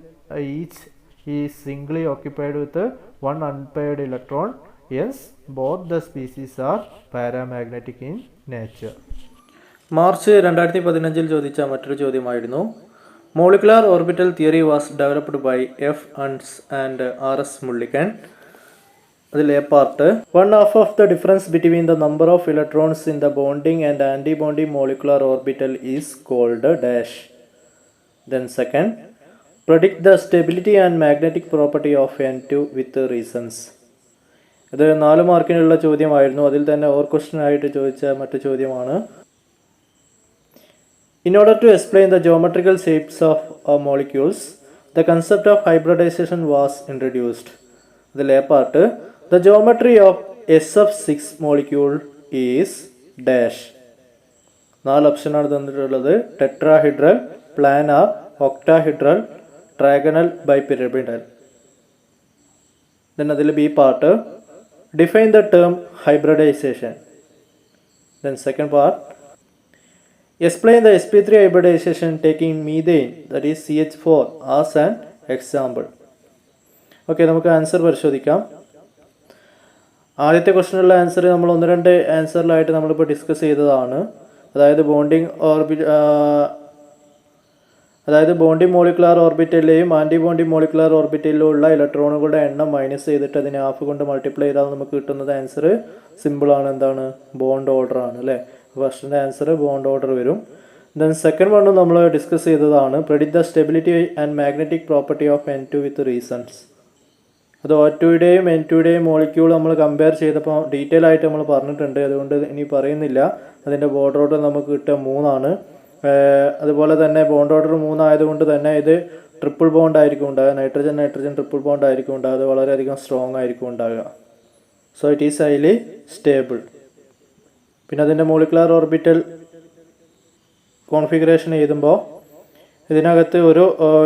S1: each is singly occupied with one unpaid electron. Yes, both the species are paramagnetic in nature. March 2015 ചോദിച്ച മറ്റൊരു ചോദ്യമായിരുന്നു, molecular orbital theory was developed by F. Unz and R.S. Mulliken. അതിൽ A part, one half of the difference between the number of electrons in the bonding and antibonding molecular orbital is called dash. Then second, predict the stability and magnetic property of N2 with reasons. ഇത് 4 മാർക്കിനുള്ള ചോദ്യമായിരുന്നു. അതിൽ തന്നെ ഓർ ക്വസ്റ്റ്യൻ ആയിട്ട് ചോദിച്ച മറ്റു ചോദ്യമാണ്. In order to explain the geometrical shapes of molecules, the concept of hybridization was introduced. The lay part, the geometry of SF6 molecule is dash. 4 option ആണ് തന്നിട്ടുള്ളത്. Tetrahedral, planar, octahedral, trigonal, bipyramidal. Then അതിൽ B part, define the term hybridization. Then second part, explain the sp3 hybridization taking methane, that is CH4 as an example. Okay, നമുക്ക് ആൻസർ പരിശോധിക്കാം. ആദ്യത്തെ ക്വസ്റ്റിനുള്ള ആൻസർ നമ്മൾ 1-2 ആൻസറിലായിട്ട് നമ്മളിപ്പോൾ ഡിസ്കസ് ചെയ്തതാണ്. അതായത് ബോണ്ടിങ് മോളിക്കുലാർ ഓർബിറ്റലിലെയും ആൻറ്റി ബോണ്ടിങ് മോളിക്കുലാർ ഓർബിറ്റലിലും ഉള്ള ഇലക്ട്രോണുകളുടെ എണ്ണം മൈനസ് ചെയ്തിട്ട് അതിനെ ഹാഫ് കൊണ്ട് മൾട്ടിപ്ലൈ ചെയ്താൽ നമുക്ക് കിട്ടുന്നത് ആൻസർ സിമ്പിളാണ്. എന്താണ്? ബോണ്ട് ഓർഡർ ആണ് അല്ലേ. ഫസ്റ്റിൻ്റെ ആൻസർ ബോണ്ട് ഓർഡർ വരും. ദെൻ സെക്കൻഡ് വണ്ണും നമ്മൾ ഡിസ്കസ് ചെയ്തതാണ്, predict the stability and magnetic property of N2 with reasons. അത് O2യുടെയും N2യുടെയും മോളിക്യൂൾ നമ്മൾ കമ്പയർ ചെയ്തപ്പോൾ ഡീറ്റെയിൽ ആയിട്ട് നമ്മൾ പറഞ്ഞിട്ടുണ്ട്, അതുകൊണ്ട് ഇനി പറയുന്നില്ല. അതിൻ്റെ ബോണ്ട് ഓർഡർ നമുക്ക് കിട്ടുക 3 അതുപോലെ തന്നെ ബോണ്ട് ഓർഡർ 3 ആയതുകൊണ്ട് തന്നെ ഇത് ട്രിപ്പിൾ ബോണ്ട് ആയിരിക്കും ഉണ്ടാകുക. നൈട്രജൻ ട്രിപ്പിൾ ബോണ്ട് ആയിരിക്കും ഉണ്ടാകുക. അത് വളരെയധികം സ്ട്രോങ് ആയിരിക്കും ഉണ്ടാകുക. So it is highly stable. പിന്നെ അതിൻ്റെ മോളിക്കുലാർ ഓർബിറ്റൽ കോൺഫിഗറേഷൻ എഴുതുമ്പോൾ ഇതിനകത്ത് ഒരു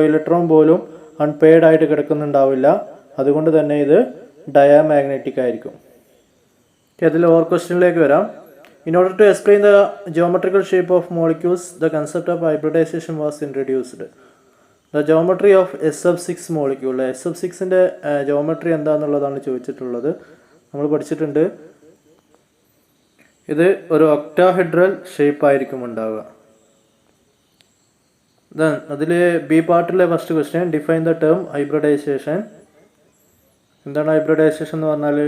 S1: ഇലക്ട്രോൺ പോലും അൺപെയ്ഡ് ആയിട്ട് കിടക്കുന്നുണ്ടാവില്ല. അതുകൊണ്ട് തന്നെ ഇത് ഡയാമാഗ്നറ്റിക് ആയിരിക്കും. അതിൽ ഓർ ക്വസ്റ്റ്യനിലേക്ക് വരാം. In order to explain the geometrical shape of molecules, the concept of hybridization was introduced. The geometry of SF6 molecule. SF6ൻ്റെ ജോമെട്രി എന്താണെന്നുള്ളതാണ് ചോദിച്ചിട്ടുള്ളത്. നമ്മൾ പഠിച്ചിട്ടുണ്ട്, ഇത് ഒരു ഒക്ടാഹെഡ്രൽ ഷേപ്പ് ആയിരിക്കും ഉണ്ടാവുക. ദെൻ അതിൽ ബി പാർട്ടിലെ first question, define the term hybridization. എന്താണ് ഹൈബ്രിഡൈസേഷൻ എന്ന് പറഞ്ഞാൽ?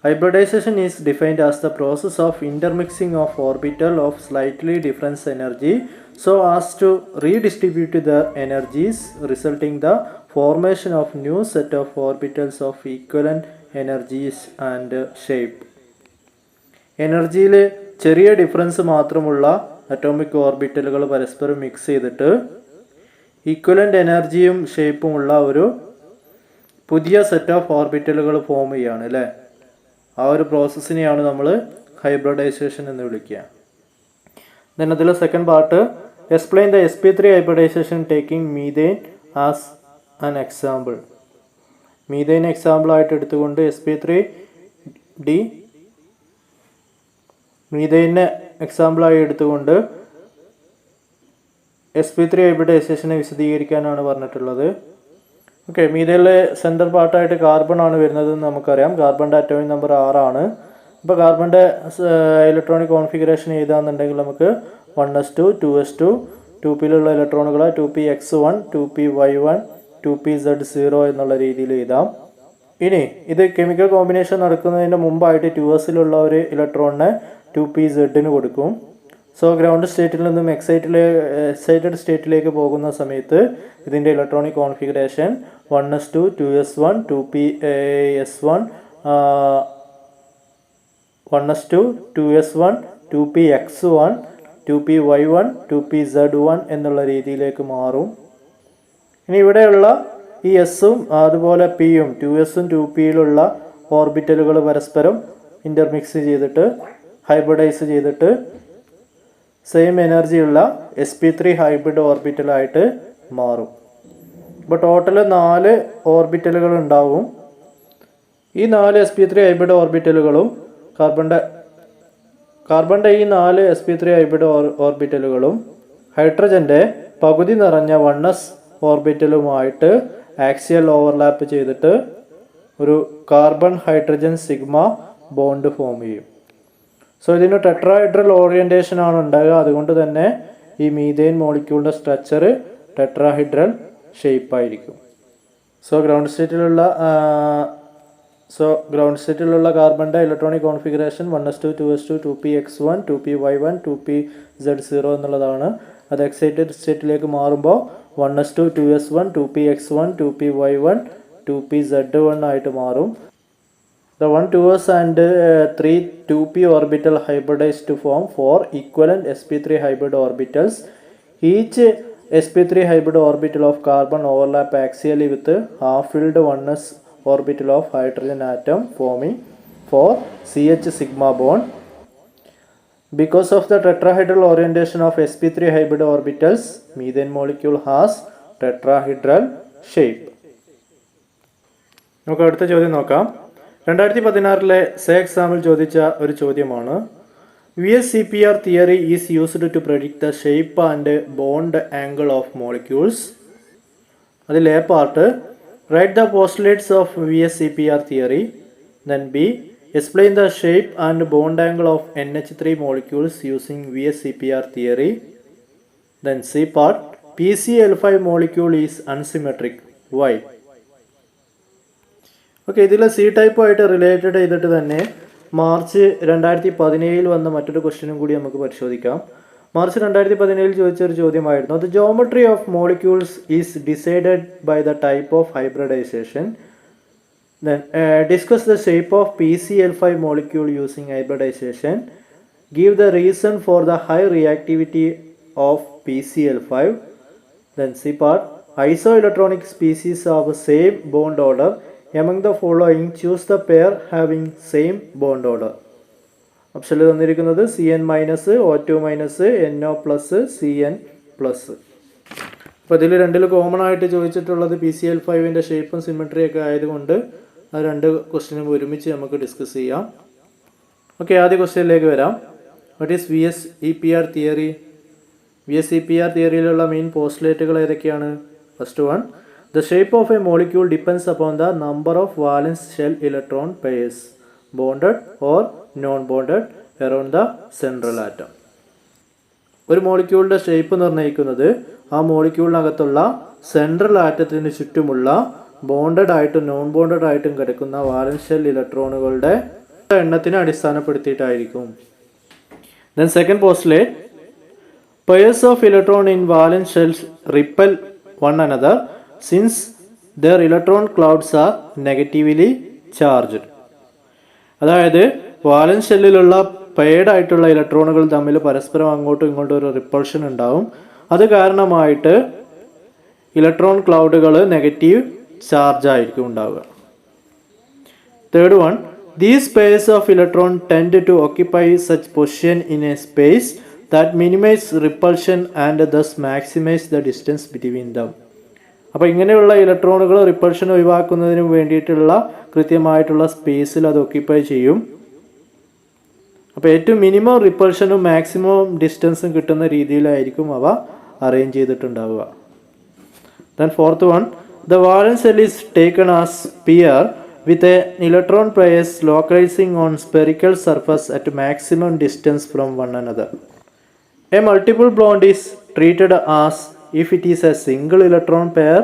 S1: Hybridization is defined as the process of intermixing of orbital of slightly different energy so as to redistribute the energies, resulting the formation of new set of orbitals of equivalent energies and shape. എനർജിയിൽ ചെറിയ ഡിഫറൻസ് മാത്രമുള്ള അറ്റോമിക് ഓർബിറ്റലുകൾ പരസ്പരം മിക്സ് ചെയ്തിട്ട് ഈക്വലൻ്റ് എനർജിയും ഷേപ്പുമുള്ള ഒരു പുതിയ സെറ്റ് ഓഫ് ഓർബിറ്റലുകൾ ഫോം ചെയ്യുകയാണ് അല്ലേ. ആ ഒരു പ്രോസസ്സിനെയാണ് നമ്മൾ ഹൈബ്രിഡൈസേഷൻ എന്ന് വിളിക്കുക. ദെൻ അതിലെ second part, explain the sp3 hybridization taking methane as an example. Methane എക്സാമ്പിളായിട്ട് എടുത്തുകൊണ്ട് sp3d മീഥെയിനെ എക്സാമ്പിളായി എടുത്തുകൊണ്ട് sp3 ഹൈബ്രിഡൈസേഷനെ വിശദീകരിക്കാനാണ് പറഞ്ഞിട്ടുള്ളത്. ഓക്കെ, മീഥേനിലെ സെൻട്രൽ പാർട്ടായിട്ട് കാർബൺ ആണ് വരുന്നതെന്ന് നമുക്കറിയാം. കാർബണിൻ്റെ അറ്റോമിക് നമ്പർ 6 ആണ്. അപ്പോൾ കാർബണിൻ്റെ ഇലക്ട്രോണിക് കോൺഫിഗറേഷൻ എഴുതാന്നുണ്ടെങ്കിൽ നമുക്ക് 1s2 2s2 2pയിലുള്ള ഇലക്ട്രോണുകളെ 2px1 2py1 2pz0 എന്നുള്ള രീതിയിൽ എഴുതാം. ഇനി ഇത് കെമിക്കൽ കോമ്പിനേഷൻ നടക്കുന്നതിന് മുമ്പായിട്ട് 2sലുള്ള ഒരു ഇലക്ട്രോണിനെ 2pzന് കൊടുക്കും. സോ ഗ്രൗണ്ട് സ്റ്റേറ്റിൽ നിന്നും എക്സൈറ്റഡ് സ്റ്റേറ്റിലേക്ക് പോകുന്ന സമയത്ത് ഇതിൻ്റെ ഇലക്ട്രോണിക് കോൺഫിഗറേഷൻ 1s2 2s1 2ps1 1s2 2s1 2px1 2py1 2pz1 എന്നുള്ള രീതിയിലേക്ക് മാറും. ഇനി ഇവിടെയുള്ള ഈ എസും അതുപോലെ പിയും 2s ഉം 2pയിലുള്ള ഓർബിറ്റലുകൾ പരസ്പരം ഇൻ്റർമിക്സ് ചെയ്തിട്ട് ഹൈബ്രിഡൈസ് ചെയ്തിട്ട് സെയിം എനർജിയുള്ള sp3 ഹൈബ്രിഡ് ഓർബിറ്റലായിട്ട് മാറും. ഇപ്പോൾ ടോട്ടൽ 4 ഓർബിറ്റലുകൾ ഉണ്ടാവും. ഈ 4 sp3 ഹൈബ്രിഡ് ഓർബിറ്റലുകളും കാർബണിൻ്റെ ഈ 4 sp3 ഹൈബ്രിഡ് ഓർബിറ്റലുകളും ഹൈഡ്രജൻ്റെ പകുതി നിറഞ്ഞ 1s ഓർബിറ്റലുമായിട്ട് ആക്സിയൽ ഓവർലാപ്പ് ചെയ്തിട്ട് ഒരു carbon hydrogen sigma bond form ചെയ്യും. സോ ഇതിന് ടെട്രാഹൈഡ്രൽ ഓറിയൻറ്റേഷൻ ആണ് ഉണ്ടാകുക. അതുകൊണ്ട് തന്നെ ഈ മീഥെയിൻ മോളിക്യൂളിൻ്റെ സ്ട്രക്ചർ ടെട്രാഹൈഡ്രൽ ഷേപ്പായിരിക്കും. സോ ഗ്രൗണ്ട് സ്റ്റേറ്റിലുള്ള കാർബണിൻ്റെ ഇലക്ട്രോണിക് കോൺഫിഗറേഷൻ 1s2 2s2 2px1 2py1 2pz0 എന്നുള്ളതാണ്. അത് എക്സൈറ്റഡ് സ്റ്റേറ്റിലേക്ക് മാറുമ്പോൾ 1s2 2s1 2px1 2py1 2pz1 ആയിട്ട് മാറും. The 1 2s and 3 2p orbital hybridized to form 4 equivalent sp3 hybrid orbitals. Each sp3 hybrid orbital of carbon overlap axially with half-filled 1s orbital of hydrogen atom forming 4 CH sigma bond. Because of the tetrahedral orientation of sp3 hybrid orbitals, methane molecule has tetrahedral shape. നമുക്ക് അടുത്ത ചോദ്യം നോക്കാം. 2016 സേ എക്സാമിൽ ചോദിച്ച ഒരു ചോദ്യമാണ്. VSEPR theory is used to predict the shape and bond angle of molecules. അതിൽ A part write the postulates of VSEPR theory. Then B explain the shape and bond angle of NH3 molecules using VSEPR theory. Then C part PCl5 molecule is unsymmetric. Why? Okay, ഇതിൽ സി ടൈപ്പ് ആയിട്ട് റിലേറ്റഡ് ചെയ്തിട്ട് തന്നെ മാർച്ച് 2017 വന്ന മറ്റൊരു ക്വസ്റ്റ്യനും കൂടി നമുക്ക് പരിശോധിക്കാം. മാർച്ച് 2017 ചോദിച്ചൊരു ചോദ്യമായിരുന്നു. The geometry of molecules is decided by the type of hybridization. Then discuss the shape of PCl5 molecule using hybridization. Give the reason for the high reactivity of PCl5. Then C part isoelectronic species of same bond order. Among the following choose the pair having same bond order. ഓപ്ഷനിൽ തന്നിരിക്കുന്നത് CN-, O2-, NO+, CN+. അപ്പോൾ ഇതിൽ രണ്ടിൽ കോമൺ ആയിട്ട് ചോദിച്ചിട്ടുള്ളത് PCl5ൻ്റെ ഷേപ്പും സിമെട്രിയൊക്കെ ആയതുകൊണ്ട് ആ രണ്ട് ക്വസ്റ്റ്യനും ഒരുമിച്ച് നമുക്ക് ഡിസ്കസ് ചെയ്യാം. ഓക്കെ, ആദ്യ ക്വസ്റ്റ്യനിലേക്ക് വരാം. What is VSEPR theory? VSEPR തിയറിയിലുള്ള മെയിൻ പോസ്റ്റുലേറ്റുകൾ ഏതൊക്കെയാണ്? First one, the shape of a molecule depends upon the number of valence shell electron pairs bonded or non bonded around the central atom. ഒരു മോളിക്യൂളിൻ്റെ ഷേപ്പ് നിർണ്ണയിക്കുന്നത് ആ മോളിക്യൂളിനകത്തുള്ള സെൻട്രൽ ആറ്റത്തിന് ചുറ്റുമുള്ള ബോണ്ടഡ് ആയിട്ടും നോൺ ബോണ്ടഡ് ആയിട്ടും കിടക്കുന്ന വാലൻസ് ഷെൽ ഇലക്ട്രോണുകളുടെ എണ്ണത്തിനെ അടിസ്ഥാനപ്പെടുത്തിയിട്ടായിരിക്കും. Then second postulate, pairs of electron in valence shells repel one another since their electron clouds are negatively charged. അതായത് വാലൻസ് ഷെല്ലിലുള്ള പെയർഡ് ആയിട്ടുള്ള ഇലക്ട്രോണുകൾ തമ്മിൽ പരസ്പരം അങ്ങോട്ടും ഇങ്ങോട്ടും ഒരു റിപ്പൾഷൻ ഉണ്ടാവും. അത് കാരണമായിട്ട് ഇലക്ട്രോൺ ക്ലൗഡുകൾ നെഗറ്റീവ് ചാർജ് ആയിരിക്കും ഉണ്ടാവുക. Third one, these pairs of electron tend to occupy such position in a space that minimize repulsion and thus maximize the distance between them. അപ്പോൾ ഇങ്ങനെയുള്ള ഇലക്ട്രോണുകൾ റിപ്പൾഷൻ ഒഴിവാക്കുന്നതിന് വേണ്ടിയിട്ടുള്ള കൃത്യമായിട്ടുള്ള സ്പേസിൽ അത് ഓക്യുപ്പൈ ചെയ്യും. അപ്പോൾ ഏറ്റവും മിനിമം റിപ്പൾഷനും മാക്സിമം ഡിസ്റ്റൻസും കിട്ടുന്ന രീതിയിലായിരിക്കും അവ arrange ചെയ്തിട്ടുണ്ടാവുക. Then fourth one, the valence shell is taken as pair with an electron pairs localizing on spherical surface at maximum distance from one another. A multiple bond is treated as if it is a single electron pair,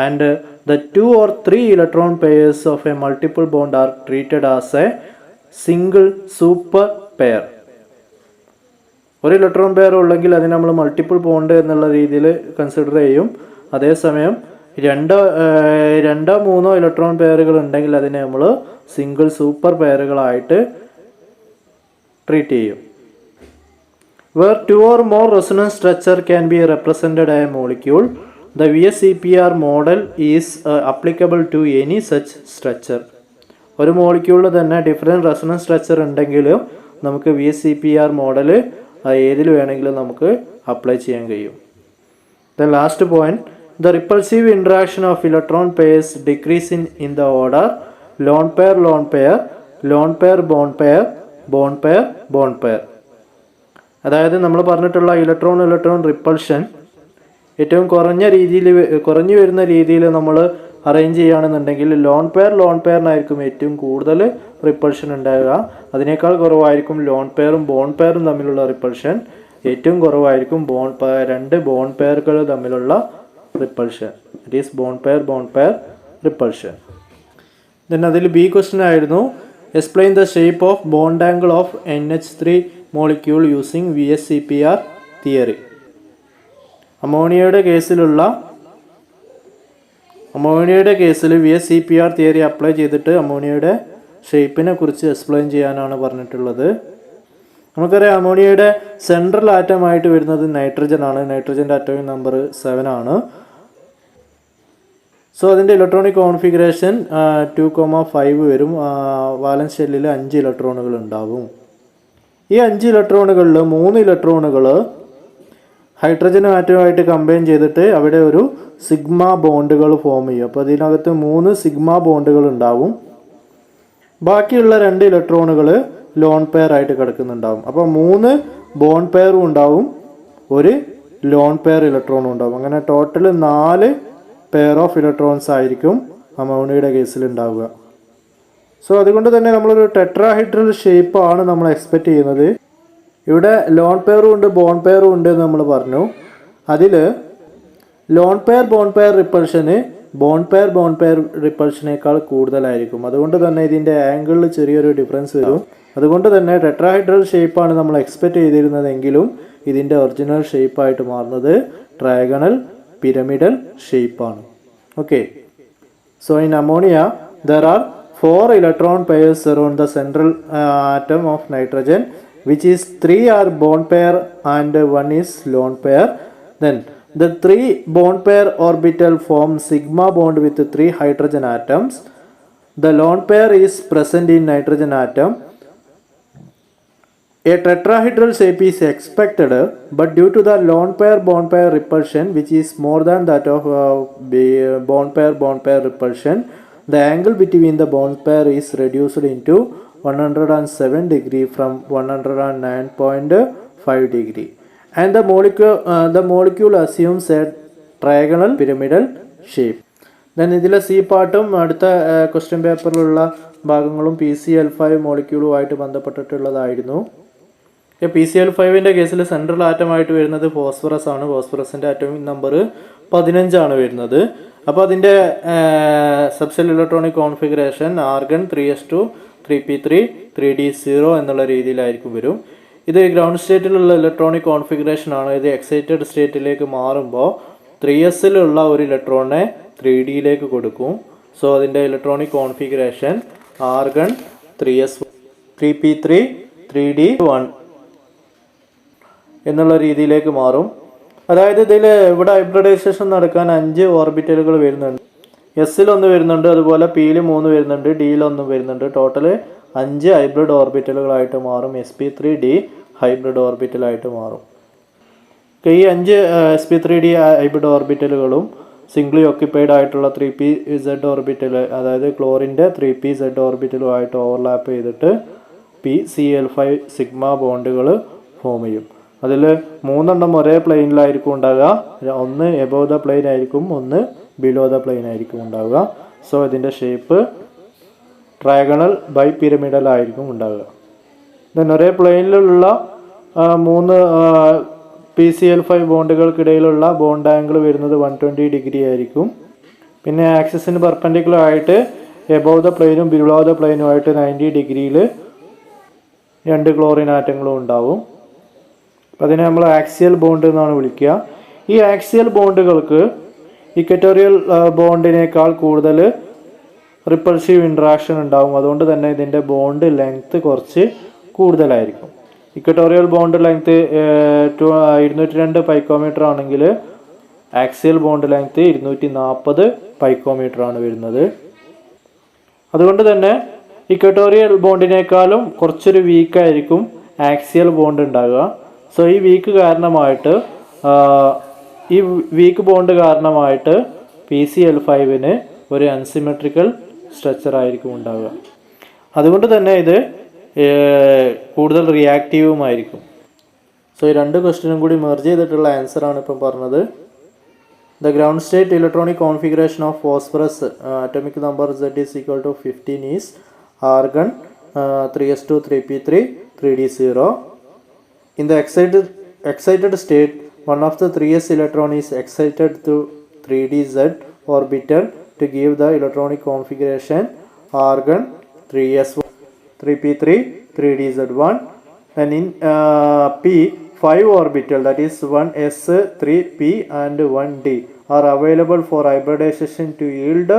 S1: and the 2 or 3 electron pairs of a multiple bond are treated as a single super pair. ഒരു ഇലക്ട്രോൺ പെയർ ഉള്ളെങ്കിൽ അതിനെ നമ്മൾ മൾട്ടിപ്പിൾ ബോണ്ട് എന്നുള്ള രീതിയിൽ കൺസിഡർ ചെയ്യും. അതേസമയം രണ്ടോ മൂന്നോ ഇലക്ട്രോൺ പെയറുകൾ ഉണ്ടെങ്കിൽ അതിനെ നമ്മൾ സിംഗിൾ സൂപ്പർ പെയറുകളായിട്ട് ട്രീറ്റ് ചെയ്യും. Where 2 or more resonance structure can be represented as a molecule, the VSEPR model is applicable to any such structure. ഒരു മോളിക്യൂളിൽ തന്നെ ഡിഫറെൻറ്റ് റെസൊണൻസ് സ്ട്രക്ചർ ഉണ്ടെങ്കിലും നമുക്ക് VSEPR മോഡൽ ഏതിൽ വേണമെങ്കിലും നമുക്ക് അപ്ലൈ ചെയ്യാൻ കഴിയും. The last point, the repulsive interaction of electron pairs decrease in the order lone pair lone pair, lone pair bond pair, bond pair bond pair. അതായത് നമ്മൾ പറഞ്ഞിട്ടുള്ള ഇലക്ട്രോൺ റിപ്പൾഷൻ ഏറ്റവും കുറഞ്ഞു വരുന്ന രീതിയിൽ നമ്മൾ അറേഞ്ച് ചെയ്യുകയാണെന്നുണ്ടെങ്കിൽ ലോൺ പെയറിനായിരിക്കും ഏറ്റവും കൂടുതൽ റിപ്പൾഷൻ ഉണ്ടാവുക. അതിനേക്കാൾ കുറവായിരിക്കും ലോൺ പെയറും ബോണ്ട് പെയറും തമ്മിലുള്ള റിപ്പൾഷൻ. ഏറ്റവും കുറവായിരിക്കും രണ്ട് ബോണ്ട് പെയറുകൾ തമ്മിലുള്ള repulsion. It is bond pair repulsion. Then അതിൽ ബി ക്വസ്റ്റ്യൻ ആയിരുന്നു, explain the shape of bond angle of NH3 molecule using VSEPR theory. അമോണിയയുടെ കേസിൽ VSEPR തിയറി അപ്ലൈ ചെയ്തിട്ട് അമോണിയയുടെ ഷേപ്പിനെ കുറിച്ച് എക്സ്പ്ലെയിൻ ചെയ്യാനാണ് പറഞ്ഞിട്ടുള്ളത്. നമുക്കറിയാം അമോണിയയുടെ സെൻട്രൽ ആറ്റമായിട്ട് വരുന്നത് നൈട്രജൻ ആണ്. നൈട്രജൻ്റെ ആറ്റോമിക് നമ്പർ 7 ആണ്. സോ അതിൻ്റെ ഇലക്ട്രോണിക് കോൺഫിഗറേഷൻ 2,5 വരും. വാലൻസ് ഷെല്ലിൽ 5 ഇലക്ട്രോണുകൾ ഉണ്ടാവും. ഈ 5 ഇലക്ട്രോണുകളിൽ 3 ഇലക്ട്രോണുകൾ ഹൈഡ്രജൻ ആറ്റമായിട്ട് കമ്പൈൻ ചെയ്തിട്ട് അവിടെ ഒരു സിഗ്മ ബോണ്ടുകൾ ഫോം ചെയ്യും. അപ്പോൾ അതിനകത്ത് 3 സിഗ്മ ബോണ്ടുകൾ ഉണ്ടാവും. ബാക്കിയുള്ള 2 ഇലക്ട്രോണുകൾ ലോൺ പെയർ ആയിട്ട് കിടക്കുന്നുണ്ടാവും. അപ്പോൾ 3 ബോണ്ട് പെയറും ഉണ്ടാവും, ഒരു ലോൺ പെയർ ഇലക്ട്രോണും ഉണ്ടാവും. അങ്ങനെ ടോട്ടൽ 4 പെയർ ഓഫ് ഇലക്ട്രോൺസ് ആയിരിക്കും അമോണിയയുടെ കേസിൽ ഉണ്ടാവുക. സോ അതുകൊണ്ട് തന്നെ നമ്മളൊരു ടെട്രാഹൈഡ്രൽ ഷേപ്പാണ് നമ്മൾ എക്സ്പെക്റ്റ് ചെയ്യുന്നത്. ഇവിടെ ലോൺ പെയറും ഉണ്ട് ബോണ്ട് പെയറും ഉണ്ട് എന്ന് നമ്മൾ പറഞ്ഞു. അതിൽ ലോൺ പെയർ ബോണ്ട് പെയർ റിപ്പൾഷന് ബോണ്ട് പെയർ റിപ്പൾഷനേക്കാൾ കൂടുതലായിരിക്കും. അതുകൊണ്ട് തന്നെ ഇതിൻ്റെ ആംഗിളിൽ ചെറിയൊരു ഡിഫറൻസ് വരും. അതുകൊണ്ട് തന്നെ ടെട്രാഹൈഡ്രൽ ഷേപ്പാണ് നമ്മൾ എക്സ്പെക്റ്റ് ചെയ്തിരുന്നതെങ്കിലും ഇതിൻ്റെ ഒറിജിനൽ ഷേപ്പായിട്ട് മാറുന്നത് ട്രയാഗണൽ പിരമിഡൽ ഷേപ്പാണ്. Okay, so in ammonia there are 4 electron pairs around the central atom of nitrogen, which is 3 are bond pair and 1 is lone pair. Then the 3 bond pair orbital form sigma bond with 3 hydrogen atoms. The lone pair is present in nitrogen atom. A tetrahedral shape is expected, but due to the lone pair bond pair repulsion, which is more than that of bond pair repulsion, the angle between the bond pair is reduced into 107 degree from 109.5 degree, and the molecule assumes a trigonal pyramidal shape. Then ഇതിലെ സി പാർട്ടും അടുത്ത ക്വസ്റ്റ്യൻ പേപ്പറിലുള്ള ഭാഗങ്ങളും PCl5 മോളിക്യൂളുമായിട്ട് ബന്ധപ്പെട്ടിട്ടുള്ളതായിരുന്നു. PCl5ൻ്റെ കേസിൽ സെൻട്രൽ ആറ്റമായിട്ട് വരുന്നത് ഫോസ്ഫറസ് ആണ്. ഫോസ്ഫറസിൻ്റെ ആറ്റോമിക് നമ്പർ 15 ആണ് വരുന്നത്. അപ്പോൾ അതിൻ്റെ subshell electronic configuration argon 3s2 3p3 3d0 എന്നുള്ള രീതിയിലായിരിക്കും വരും. ഇത് ഗ്രൗണ്ട് സ്റ്റേറ്റിലുള്ള ഇലക്ട്രോണിക് കോൺഫിഗറേഷൻ ആണ്. ഇത് എക്സൈറ്റഡ് സ്റ്റേറ്റിലേക്ക് മാറുമ്പോൾ 3sലുള്ള ഒരു ഇലക്ട്രോണിനെ 3dയിലേക്ക് കൊടുക്കും. സോ അതിൻ്റെ electronic configuration argon 3s 3p3 3d1 എന്നുള്ള രീതിയിലേക്ക് മാറും. അതായത് ഇവിടെ ഹൈബ്രിഡൈസേഷൻ നടക്കാൻ 5 ഓർബിറ്റലുകൾ വരുന്നുണ്ട്. എസ്സിൽ 1 വരുന്നുണ്ട്, അതുപോലെ പിയിൽ 3 വരുന്നുണ്ട്, ഡിയിൽ 1 വരുന്നുണ്ട്. ടോട്ടൽ 5 ഹൈബ്രിഡ് ഓർബിറ്റലുകളായിട്ട് മാറും. sp3d ഹൈബ്രിഡ് ഓർബിറ്റലായിട്ട് മാറും. ഈ 5 sp3d ഹൈബ്രിഡ് ഓർബിറ്റലുകളും സിംഗ്ലി ഓക്യുപ്പൈഡ് ആയിട്ടുള്ള 3pz ഓർബിറ്റൽ, അതായത് ക്ലോറിൻ്റെ 3pz ഓർബിറ്റലുമായിട്ട് ഓവർലാപ്പ് ചെയ്തിട്ട് PCl5 സിഗ്മ ബോണ്ടുകൾ ഫോം ചെയ്യും. അതിൽ 3 എണ്ണം ഒരേ പ്ലെയിനിലായിരിക്കും ഉണ്ടാവുക. ഒന്ന് എബോവ് ദ പ്ലെയിൻ ആയിരിക്കും, ഒന്ന് ബിലോ ദ പ്ലെയിൻ ആയിരിക്കും ഉണ്ടാവുക. സോ ഇതിൻ്റെ ഷേപ്പ് ട്രയാഗണൽ ബൈ പിരമിഡൽ ആയിരിക്കും ഉണ്ടാവുക. ദെൻ ഒരേ പ്ലെയിനിലുള്ള 3 PCl5 ബോണ്ടുകൾക്കിടയിലുള്ള ബോണ്ട് ആംഗിൾ വരുന്നത് 120 ഡിഗ്രി ആയിരിക്കും. പിന്നെ ആക്സിസിന് പെർപെൻഡിക്കുലർ ആയിട്ട് എബോവ് ദ പ്ലെയിനും ബിലോ ദ പ്ലെയിനും ആയിട്ട് 90 ഡിഗ്രിയിൽ 2 ക്ലോറിൻ ആറ്റങ്ങളും ഉണ്ടാവും. അപ്പം അതിനെ നമ്മൾ ആക്സിയൽ ബോണ്ട് എന്നാണ് വിളിക്കുക. ഈ ആക്സിയൽ ബോണ്ടുകൾക്ക് ഇക്വറ്റോറിയൽ ബോണ്ടിനേക്കാൾ കൂടുതൽ റിപ്പൾസീവ് ഇൻട്രാക്ഷൻ ഉണ്ടാവും. അതുകൊണ്ട് തന്നെ ഇതിൻ്റെ ബോണ്ട് ലെങ്ത് കുറച്ച് കൂടുതലായിരിക്കും. ഇക്വറ്റോറിയൽ ബോണ്ട് ലെങ്ത് 202 പൈക്കോമീറ്റർ ആണെങ്കിൽ ആക്സിയൽ ബോണ്ട് ലെങ്ത് 240 പൈക്കോമീറ്റർ ആണ് വരുന്നത്. അതുകൊണ്ട് തന്നെ ഇക്വറ്റോറിയൽ ബോണ്ടിനേക്കാളും കുറച്ചൊരു വീക്കായിരിക്കും ആക്സിയൽ ബോണ്ട് ഉണ്ടാകുക. സോ ഈ വീക്ക് ബോണ്ട് കാരണമായിട്ട് PCl5 ഒരു അൺസിമെട്രിക്കൽ സ്ട്രക്ചർ ആയിരിക്കും ഉണ്ടാവുക. അതുകൊണ്ട് തന്നെ ഇത് കൂടുതൽ റിയാക്റ്റീവുമായിരിക്കും. സോ ഈ 2 ക്വസ്റ്റ്യനും കൂടി മെർജ് ചെയ്തിട്ടുള്ള ആൻസറാണ് ഇപ്പം പറഞ്ഞത്. The ground state electronic configuration of phosphorus atomic number Z is equal to 15 is argon 3s2 3p3 3d0. In the excited state, one of the 3s electron is excited to 3dz orbital to give the electronic configuration argon 3s1 3p3 3dz1, and in p5 orbital, that is 1s 3p and 1d are available for hybridization to yield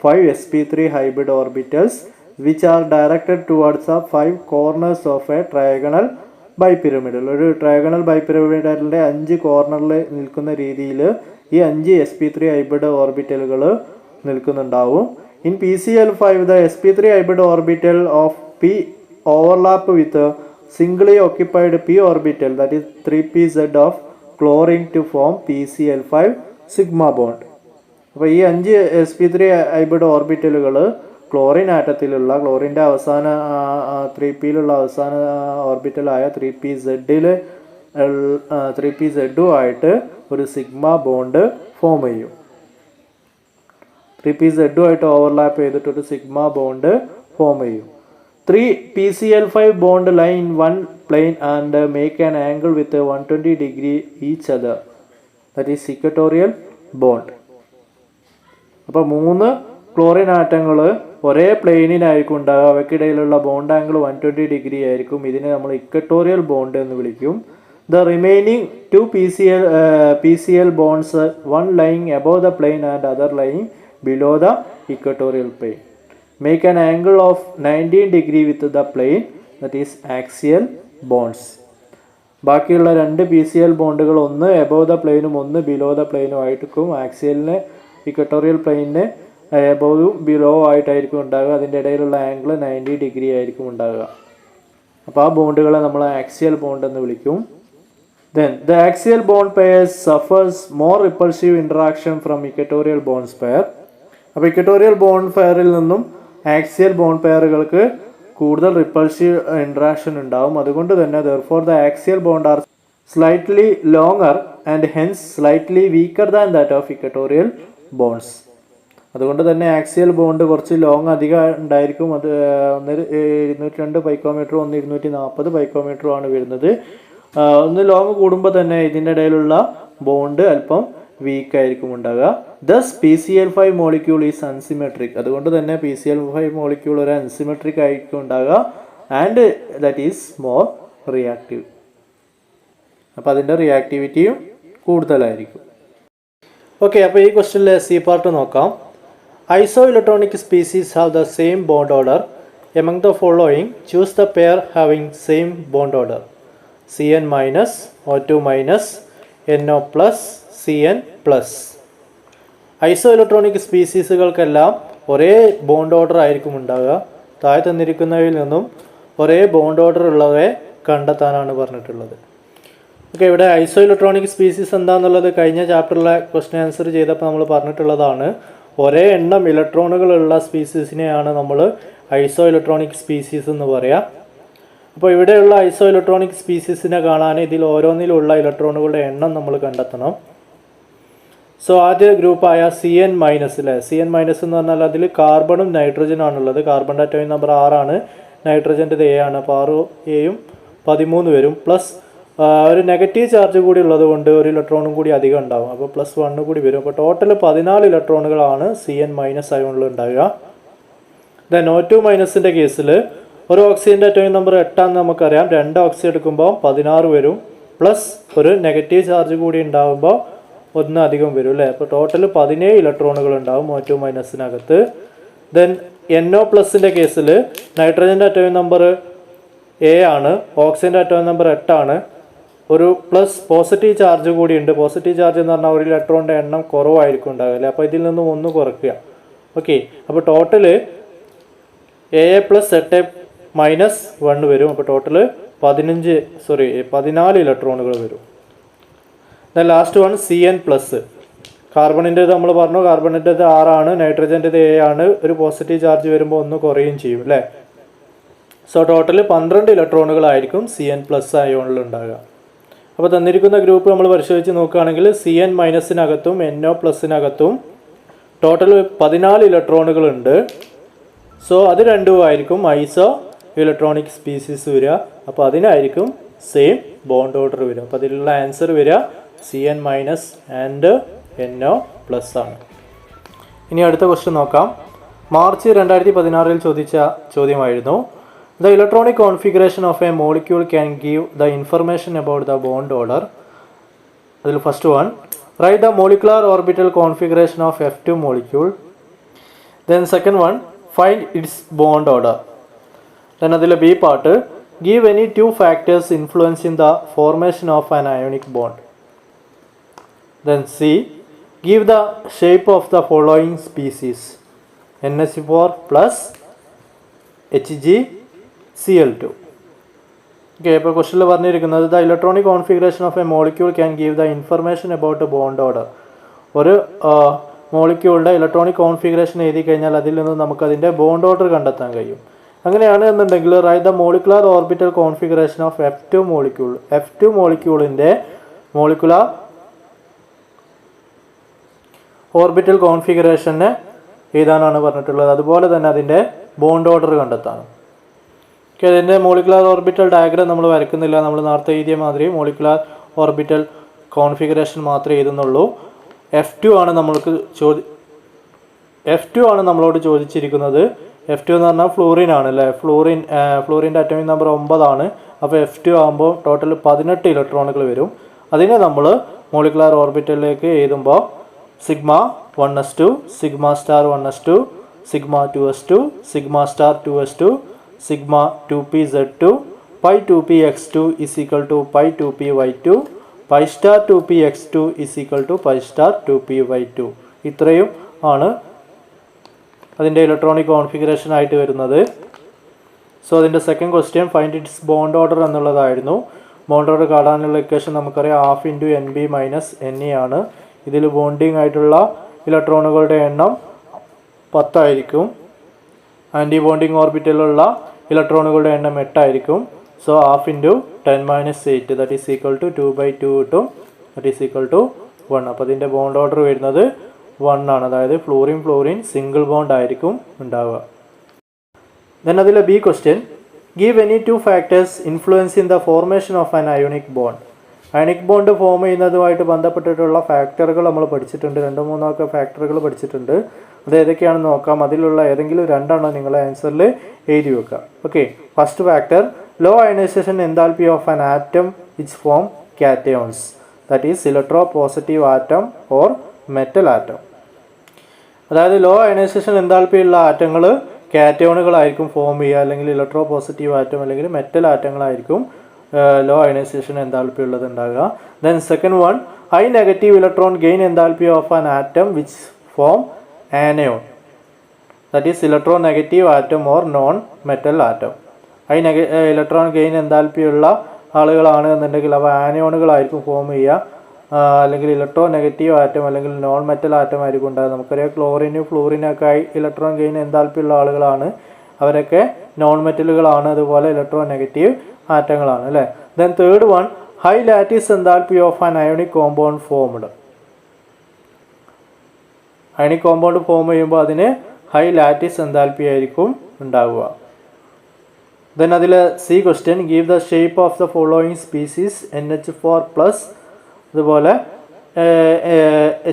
S1: 5 sp3 hybrid orbitals which are directed towards the 5 corners of a trigonal bipyramidal. ഒരു ട്രയാഗണൽ ബൈപിരമിഡലിൻ്റെ 5 കോർണറിൽ നിൽക്കുന്ന രീതിയിൽ ഈ 5 sp3 ഹൈബ്രിഡ് ഓർബിറ്റലുകൾ നിൽക്കുന്നുണ്ടാവും. In PCl5 the sp3 hybrid orbital of p overlap with a singly occupied p orbital, that is 3pz of chlorine to form PCl5 sigma bond. അപ്പോൾ ഈ 5 sp3 ഹൈബ്രിഡ് ഓർബിറ്റലുകൾ ക്ലോറിൻ ആറ്റത്തിലുള്ള ക്ലോറിൻ്റെ അവസാന 3pയിലുള്ള അവസാന ഓർബിറ്റലായ 3pz-ഉമായിട്ട് ഒരു സിഗ്മ ബോണ്ട് ഫോം ചെയ്യും. 3pz-ഉമായിട്ട് ഓവർലാപ്പ് ചെയ്തിട്ടൊരു സിഗ്മ ബോണ്ട് ഫോം ചെയ്യും. 3 PCl5 bond lie in one plane and make an angle with a 120 degree each other, that is equatorial bond. അപ്പോൾ 3 ക്ലോറിൻ ആറ്റങ്ങൾ ഒരേ പ്ലെയിനിലായിരിക്കും ഉണ്ടാകുക. അവയ്ക്കിടയിലുള്ള ബോണ്ട് ആംഗിൾ 120 ഡിഗ്രി ആയിരിക്കും. ഇതിനെ നമ്മൾ ഇക്വറ്റോറിയൽ ബോണ്ട് എന്ന് വിളിക്കും. The remaining 2 PCl bonds, one lying above the plane and other lying below the equatorial plane, make an angle of 90 degree with the plane, that is axial bonds. ബാക്കിയുള്ള 2 PCl ബോണ്ടുകൾ ഒന്ന് എബോവ് ദ പ്ലെയിനും ഒന്ന് ബിലോ ദ പ്ലെയിനും ആയിരിക്കും. ആക്സിയലിന് ഇക്വറ്റോറിയൽ പ്ലെയിനിന് എബോവും ബിലോ ആയിട്ടായിരിക്കും ഉണ്ടാകുക. അതിൻ്റെ ഇടയിലുള്ള ആംഗിൾ 90 ഡിഗ്രി ആയിരിക്കും ഉണ്ടാകുക. അപ്പോൾ ആ ബോണ്ടുകളെ നമ്മൾ ആക്സിയൽ ബോണ്ട് എന്ന് വിളിക്കും. Then the axial bond pair suffers more repulsive interaction from equatorial bonds pair. അപ്പോൾ ഇക്വറ്റോറിയൽ ബോണ്ട് പെയറിൽ നിന്നും ആക്സിയൽ ബോണ്ട് പെയറുകൾക്ക് കൂടുതൽ റിപ്പൾസീവ് ഇൻട്രാക്ഷൻ ഉണ്ടാവും. അതുകൊണ്ട് തന്നെ therefore the axial bond are slightly longer and hence slightly weaker than that of equatorial bonds. അതുകൊണ്ട് തന്നെ ആക്സിയൽ ബോണ്ട് കുറച്ച് ലോങ് അധികം ഉണ്ടായിരിക്കും. അത് 202 പൈക്കോമീറ്ററും 240 പൈക്കോമീറ്ററും ആണ് വരുന്നത്. ഒന്ന് ലോങ് കൂടുമ്പോൾ തന്നെ ഇതിൻ്റെ ഇടയിലുള്ള ബോണ്ട് അല്പം വീക്ക് ആയിരിക്കും ഉണ്ടാകുക. Thus PCl5 molecule is unsymmetric. അതുകൊണ്ട് തന്നെ PCl5 മോളിക്യൂൾ ഒരു അൺസിമെട്രിക് ആയിരിക്കും ഉണ്ടാകുക. And that is more reactive. അപ്പോൾ അതിൻ്റെ റിയാക്ടിവിറ്റിയും കൂടുതലായിരിക്കും. ഓക്കെ, അപ്പോൾ ഈ ക്വസ്റ്റ്യനിലെ സി പാർട്ട് നോക്കാം. Isoelectronic species have the same bond order. Among the following choose the pair having same bond order. Cn minus, O2 minus, NO plus, Cn plus. Isoelectronic സ്പീസീസുകൾക്കെല്ലാം ഒരേ ബോണ്ട് ഓർഡർ ആയിരിക്കും ഉണ്ടാകുക. താഴെ തന്നിരിക്കുന്നവയിൽ നിന്നും ഒരേ ബോണ്ട് ഓർഡർ ഉള്ളവയെ കണ്ടെത്താനാണ് പറഞ്ഞിട്ടുള്ളത്. ഓക്കെ, ഇവിടെ ഐസോ ഇലക്ട്രോണിക് സ്പീസീസ് എന്താണെന്നുള്ളത് കഴിഞ്ഞ ചാപ്റ്ററിലെ ക്വസ്റ്റ്യൻ ആൻസർ ചെയ്തപ്പോൾ നമ്മൾ പറഞ്ഞിട്ടുള്ളതാണ്. ഒരേ എണ്ണം ഇലക്ട്രോണുകളുള്ള സ്പീസീസിനെയാണ് നമ്മൾ ഐസോ ഇലക്ട്രോണിക് സ്പീസീസ് എന്ന് പറയുക. അപ്പോൾ ഇവിടെയുള്ള ഐസോ ഇലക്ട്രോണിക് സ്പീസീസിനെ കാണാൻ ഇതിൽ ഓരോന്നിലുള്ള ഇലക്ട്രോണുകളുടെ എണ്ണം നമ്മൾ കണ്ടെത്തണം. സോ ആദ്യ ഗ്രൂപ്പായ CN- അല്ലേ, CN- എന്ന് പറഞ്ഞാൽ അതിൽ കാർബണും നൈട്രജനും ആണുള്ളത്. കാർബണിൻ്റെ അറ്റോമിക് നമ്പർ 6 ആണ്, നൈട്രജൻ്റെ A ആണ്. അപ്പോൾ 6 Aയും 13 വരും. പ്ലസ് ഒരു നെഗറ്റീവ് ചാർജ് കൂടി ഉള്ളത് കൊണ്ട് ഒരു ഇലക്ട്രോണും കൂടി അധികം ഉണ്ടാവും. അപ്പോൾ +1 കൂടി വരും. അപ്പോൾ ടോട്ടൽ 14 ഇലക്ട്രോണുകളാണ് CN- അയോണിൽ ഉണ്ടാവുക. ദെൻ O2- കേസിൽ ഒരു ഓക്സിജൻ്റെ അറ്റോമിക് നമ്പർ 8 ആണെന്ന് നമുക്കറിയാം. 2 ഓക്സിജൻ എടുക്കുമ്പോൾ 16 വരും. പ്ലസ് ഒരു നെഗറ്റീവ് ചാർജ് കൂടി ഉണ്ടാകുമ്പോൾ 1 അധികം വരും അല്ലേ. അപ്പോൾ ടോട്ടൽ 17 ഇലക്ട്രോണുകൾ ഉണ്ടാവും O2-അകത്ത്. ദെൻ NO+ കേസിൽ നൈട്രജൻ്റെ അറ്റോമിക് നമ്പർ A ആണ്, ഓക്സിജൻ്റെ അറ്റോമിക് നമ്പർ 8 ആണ്. ഒരു പ്ലസ് പോസിറ്റീവ് ചാർജ് കൂടി ഉണ്ട്. പോസിറ്റീവ് ചാർജ് എന്ന് പറഞ്ഞാൽ ഒരു ഇലക്ട്രോണിൻ്റെ എണ്ണം കുറവായിരിക്കും ഉണ്ടാവുക അല്ലേ. അപ്പോൾ ഇതിൽ നിന്ന് 1 കുറയ്ക്കുക. ഓക്കെ, അപ്പോൾ ടോട്ടൽ AA + 8 - 1 വരും. അപ്പോൾ ടോട്ടൽ 14 ഇലക്ട്രോണുകൾ വരും. Then last one CN+. കാർബണിൻ്റെത് നമ്മൾ പറഞ്ഞു, കാർബണിൻ്റെത് 6 ആണ്, നൈട്രജൻ്റെത് A ആണ്. ഒരു പോസിറ്റീവ് ചാർജ് വരുമ്പോൾ 1 കുറയുകയും ചെയ്യും അല്ലേ. സോ ടോട്ടൽ 12 ഇലക്ട്രോണുകളായിരിക്കും CN+ അയോണിൽ ഉണ്ടാകുക. അപ്പോൾ തന്നിരിക്കുന്ന ഗ്രൂപ്പ് നമ്മൾ പരിശോധിച്ച് നോക്കുകയാണെങ്കിൽ CN-അകത്തും NO+-അകത്തും ടോട്ടൽ 14 ഇലക്ട്രോണുകളുണ്ട്. സോ അത് രണ്ടുമായിരിക്കും ഐസോ ഇലക്ട്രോണിക് സ്പീസീസ് വരിക. അപ്പോൾ അതിനായിരിക്കും സെയിം ബോണ്ട് ഓർഡർ വരിക. അപ്പോൾ അതിലുള്ള ആൻസർ വരിക CN- ആൻഡ് NO+ ആണ്. ഇനി അടുത്ത ക്വസ്റ്റ്യൻ നോക്കാം. മാർച്ച് 2016 ചോദിച്ച ചോദ്യമായിരുന്നു, The electronic configuration of a molecule can give the information about the bond order. അതിൽ first one, write the molecular orbital configuration of F2 molecule. Then second one, find its bond order. Then അതിലെ B part, give any 2 factors influencing the formation of an ionic bond. Then C, give the shape of the following species: NH4 plus HgCl2. Okay, ഇപ്പോൾ ക്വസ്റ്റനിൽ പറഞ്ഞിരിക്കുന്നത് the electronic configuration of a molecule can give the information about bond order. ഒരു മോളിക്യൂളിൻ്റെ ഇലക്ട്രോണിക് കോൺഫിഗറേഷൻ എഴുതി കഴിഞ്ഞാൽ അതിൽ നിന്ന് നമുക്കതിൻ്റെ ബോണ്ട് ഓർഡർ കണ്ടെത്താൻ കഴിയും. അങ്ങനെയാണ് എന്നുണ്ടെങ്കിൽ right the molecular orbital configuration of F2 molecule. F2 മോളിക്യൂളിൻ്റെ മോളിക്കുലാർ ഓർബിറ്റൽ കോൺഫിഗറേഷനെ എഴുതാനാണ് പറഞ്ഞിട്ടുള്ളത്. അതുപോലെ തന്നെ അതിൻ്റെ ബോണ്ട് ഓർഡർ കണ്ടെത്താനും. ഓക്കെ, അതിൻ്റെ മോളിക്കുലാർ ഓർബിറ്റൽ ഡയഗ്രാം നമ്മൾ വരയ്ക്കുന്നില്ല. നമ്മൾ നേരത്തെ എഴുതിയ മാതിരി മോളിക്കുലാർ ഓർബിറ്റൽ കോൺഫിഗറേഷൻ മാത്രമേ എഴുതുന്നുള്ളൂ. F2 ആണ് നമ്മളോട് ചോദിച്ചിരിക്കുന്നത്. F2 എന്ന് പറഞ്ഞാൽ ഫ്ലൂറിൻ ആണ് അല്ലേ. ഫ്ലൂറിൻ്റെ അറ്റോമിക് നമ്പർ 9 ആണ്. അപ്പോൾ F2 ആകുമ്പോൾ ടോട്ടൽ 18 ഇലക്ട്രോണുകൾ വരും. അതിനെ നമ്മൾ മോളിക്കുലാർ ഓർബിറ്റലിലേക്ക് എഴുതുമ്പോൾ σ1s2, σ*1s2, σ2s2, σ*2s2, σ2pz2, π2px2 = π2py2, π*2px2 = π*2py2. ഇത്രയും ആണ് അതിൻ്റെ ഇലക്ട്രോണിക് കോൺഫിഗറേഷൻ ആയിട്ട് വരുന്നത്. സോ അതിൻ്റെ second question find it's bond order എന്നുള്ളതായിരുന്നു. ബോണ്ട് ഓർഡർ കാണാനുള്ള ഇക്വേഷൻ നമുക്കറിയാം, ½ × NB - NE ആണ്. ഇതിൽ ബോണ്ടിങ് ആയിട്ടുള്ള ഇലക്ട്രോണുകളുടെ എണ്ണം 10 ആയിരിക്കും. ആൻറ്റി ബോണ്ടിങ് ഓർബിറ്റലുള്ള ഇലക്ട്രോണുകളുടെ എണ്ണം 8 ആയിരിക്കും. So ½ × 10 - 8 that is equal to 2/2 കിട്ടും. That is equal to 1. അപ്പോൾ ഇതിൻ്റെ ബോണ്ട് ഓർഡർ വരുന്നത് 1 ആണ്. അതായത് ഫ്ലൂറിൻ സിംഗിൾ ബോണ്ട് ആയിരിക്കും ഉണ്ടാവുക. ദെൻ അതിലെ B question, give any 2 factors influencing the formation of an ionic bond. Ionic bond form ചെയ്യുന്നതുമായിട്ട് ബന്ധപ്പെട്ടിട്ടുള്ള ഫാക്ടറുകൾ നമ്മൾ പഠിച്ചിട്ടുണ്ട്. 2-3 ഫാക്ടറുകൾ പഠിച്ചിട്ടുണ്ട്. അത് ഏതൊക്കെയാണെന്ന് നോക്കാം. അതിലുള്ള ഏതെങ്കിലും 2 നിങ്ങളെ ആൻസറിൽ എഴുതി വെക്കുക. Okay, first factor, low ionisation enthalpy of an atom which form cations. That is electro positive atom or metal atom. അതായത് ലോ അയണൈസേഷൻ എൻതാൽപ്പി ഉള്ള ആറ്റങ്ങൾ കാറ്റയോണുകളായിരിക്കും ഫോം ചെയ്യുക, അല്ലെങ്കിൽ ഇലക്ട്രോ പോസിറ്റീവ് ആറ്റം അല്ലെങ്കിൽ മെറ്റൽ ആറ്റങ്ങളായിരിക്കും ലോ അയണൈസേഷൻ എൻതാൽപ്പി ഉള്ളത് ഉണ്ടാകുക. Then second one, high negative electron gain enthalpy of an atom which form anion. That is electro negative atom or non metal atom. High electron gain enthalpy ഉള്ള ആളുകളാണ് എന്നുണ്ടെങ്കിൽ അവ ആനയോണുകളായിരിക്കും ഫോം ചെയ്യുക, അല്ലെങ്കിൽ ഇലക്ട്രോ നെഗറ്റീവ് ആറ്റം അല്ലെങ്കിൽ നോൺ മെറ്റൽ ആറ്റം ആയിരിക്കും ഉണ്ടാകുക. നമുക്കറിയാം ക്ലോറിനും ഫ്ലൂറിനൊക്കെ ആയി ഇലക്ട്രോൺ ഗെയിൻ എൻതാൽപ്പി ഉള്ള ആളുകളാണ്. അവരൊക്കെ നോൺ മെറ്റലുകളാണ്, അതുപോലെ ഇലക്ട്രോ നെഗറ്റീവ് ആറ്റങ്ങളാണ് അല്ലേ. Then third one, high lattice enthalpy of an ionic compound formed. Ionic compound form ചെയ്യുമ്പോൾ അതിന് ഹൈ ലാറ്റിസ് എൻതാൽപ്പി ആയിരിക്കും ഉണ്ടാവുക. ദെൻ അതിൽ C question, give the shape of the following species NH4+, അതുപോലെ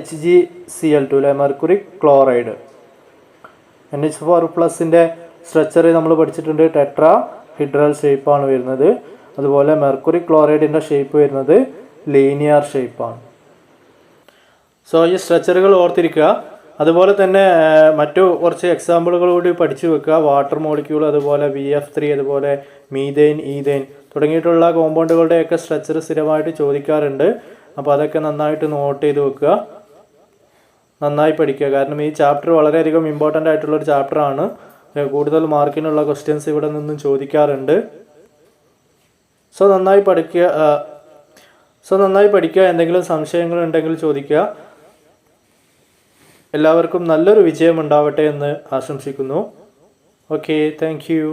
S1: HgCl2 അല്ലെ, മെർക്കുറി ക്ലോറൈഡ്. NH4+ൻ്റെ സ്ട്രക്ചർ നമ്മൾ പഠിച്ചിട്ടുണ്ട്, ടെട്രാ ഹിഡ്രൽ ഷേപ്പാണ് വരുന്നത്. അതുപോലെ മെർക്കുറി ക്ലോറൈഡിൻ്റെ ഷേപ്പ് വരുന്നത് ലീനിയർ ഷേപ്പാണ്. സോ ഈ സ്ട്രക്ചറുകൾ ഓർത്തിരിക്കുക. അതുപോലെ തന്നെ മറ്റു കുറച്ച് എക്സാമ്പിളുകൾ കൂടി പഠിച്ചു വെക്കുക. വാട്ടർ മോളിക്യൂൾ, അതുപോലെ VF3, അതുപോലെ മീഥെയ്ൻ, ഈഥെയ്ൻ തുടങ്ങിയിട്ടുള്ള കോമ്പൗണ്ടുകളുടെയൊക്കെ സ്ട്രക്ചർ സ്ഥിരമായിട്ട് ചോദിക്കാറുണ്ട്. അപ്പോൾ അതൊക്കെ നന്നായിട്ട് നോട്ട് ചെയ്ത് വെക്കുക, നന്നായി പഠിക്കുക. കാരണം ഈ ചാപ്റ്റർ വളരെയധികം ഇമ്പോർട്ടൻ്റ് ആയിട്ടുള്ളൊരു ചാപ്റ്ററാണ്. കൂടുതൽ മാർക്കിനുള്ള ക്വസ്റ്റ്യൻസ് ഇവിടെ നിന്നും ചോദിക്കാറുണ്ട്. സോ നന്നായി പഠിക്കുക. എന്തെങ്കിലും സംശയങ്ങളുണ്ടെങ്കിൽ ചോദിക്കുക. എല്ലാവർക്കും നല്ലൊരു വിജയം ഉണ്ടാവട്ടെ എന്ന് ആശംസിക്കുന്നു. Okay, thank you.